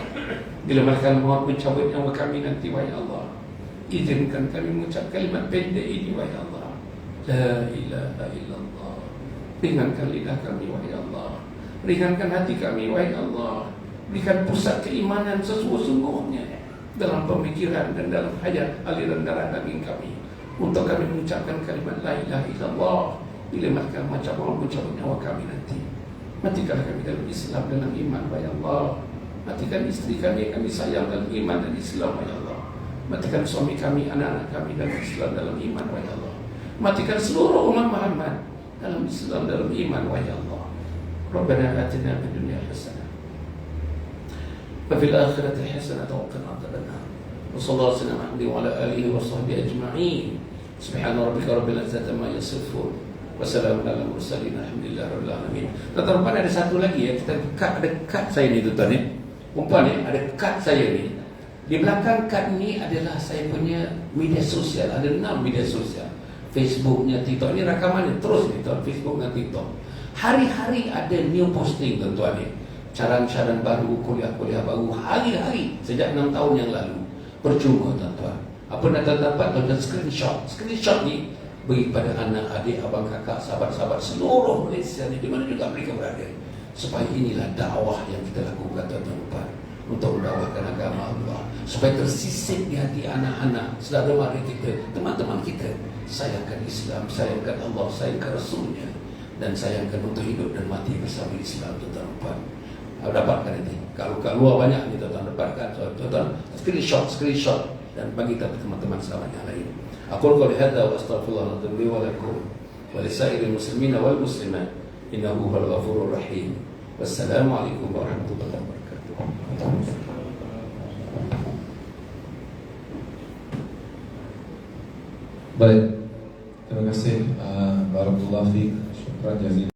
bila malaikat maut mencabut nyawa kami nanti, wahai Allah, izinkan kami mengucap kalimat pendek ini, wahai Allah. La ilaha illallah Ringankan lidah kami, wahai Allah. Ringankan hati kami, wahai Allah. Berikan pusat keimanan sesungguhnya dalam pemikiran dan dalam hayat aliran darah daging kami, untuk kami mengucapkan kalimat la ilaha illallah bila mereka macam orang mencabut nyawa kami nanti. Matikanlah kami dalam Islam, dalam iman, wahai Allah. Matikan istri kami sayang dalam iman dan Islam, wahai Allah. Matikan suami kami, anak-anak kami dalam Islam, dalam iman, wahai Allah. Matikan seluruh umat Muhammad dalam Islam, dalam iman, wahai Allah. Rabbana atina fid dunya hasanah wa fil akhirati hasanah wa qina adzabannar. Wa sallallahu alaihi wa ala alihi wa sahbihi ajma'in. Subhana rabbika rabbil izzati amma yasifun wa salamun alal mursalin alhamdulillahi rabbil alamin. Tuan-tuan, ada satu lagi ya, kita ada kad saya ni tuan-tuan ni. Umpan ni ada kad saya ni. Di belakang kad ni adalah saya punya media sosial. Ada 6 media sosial. Facebooknya, TikTok. Ini rakaman ni terus ni tuan, Facebook dan TikTok. Hari-hari ada new posting tuan-tuan ni. Caran-caran baru, kuliah-kuliah baru, hari-hari sejak 6 tahun yang lalu. Percuma tuan-tuan. Apa nak dapat tuan-tuan? Screenshot ni bagi pada anak, adik, abang, kakak, sahabat-sahabat seluruh Malaysia ni, di mana juga mereka berada. Supaya inilah dakwah yang kita lakukan tuan-tuan, untuk mendakwahkan agama Allah, supaya tersisip di hati anak-anak, saudara mara kita, teman-teman kita. Sayangkan Islam, sayangkan Allah, sayangkan Rasulnya, dan sayangkan untuk hidup dan mati bersama Islam tuan-tuan. Dapatkan ini. Kalau kat luar banyak ni tuan-tuan, dapatkan tuan-tuan, screenshot dan bagi teman-teman selamat yang lain. Aqul qouli hadza wa astaghfirullah li wa lakum wa lisairil muslimina wal muslimat innahu huwal ghafurur rahim. Wassalamualaikum warahmatullahi wabarakatuh. Baik, terima kasih. Barakallahu fiik. Syukran jazilan.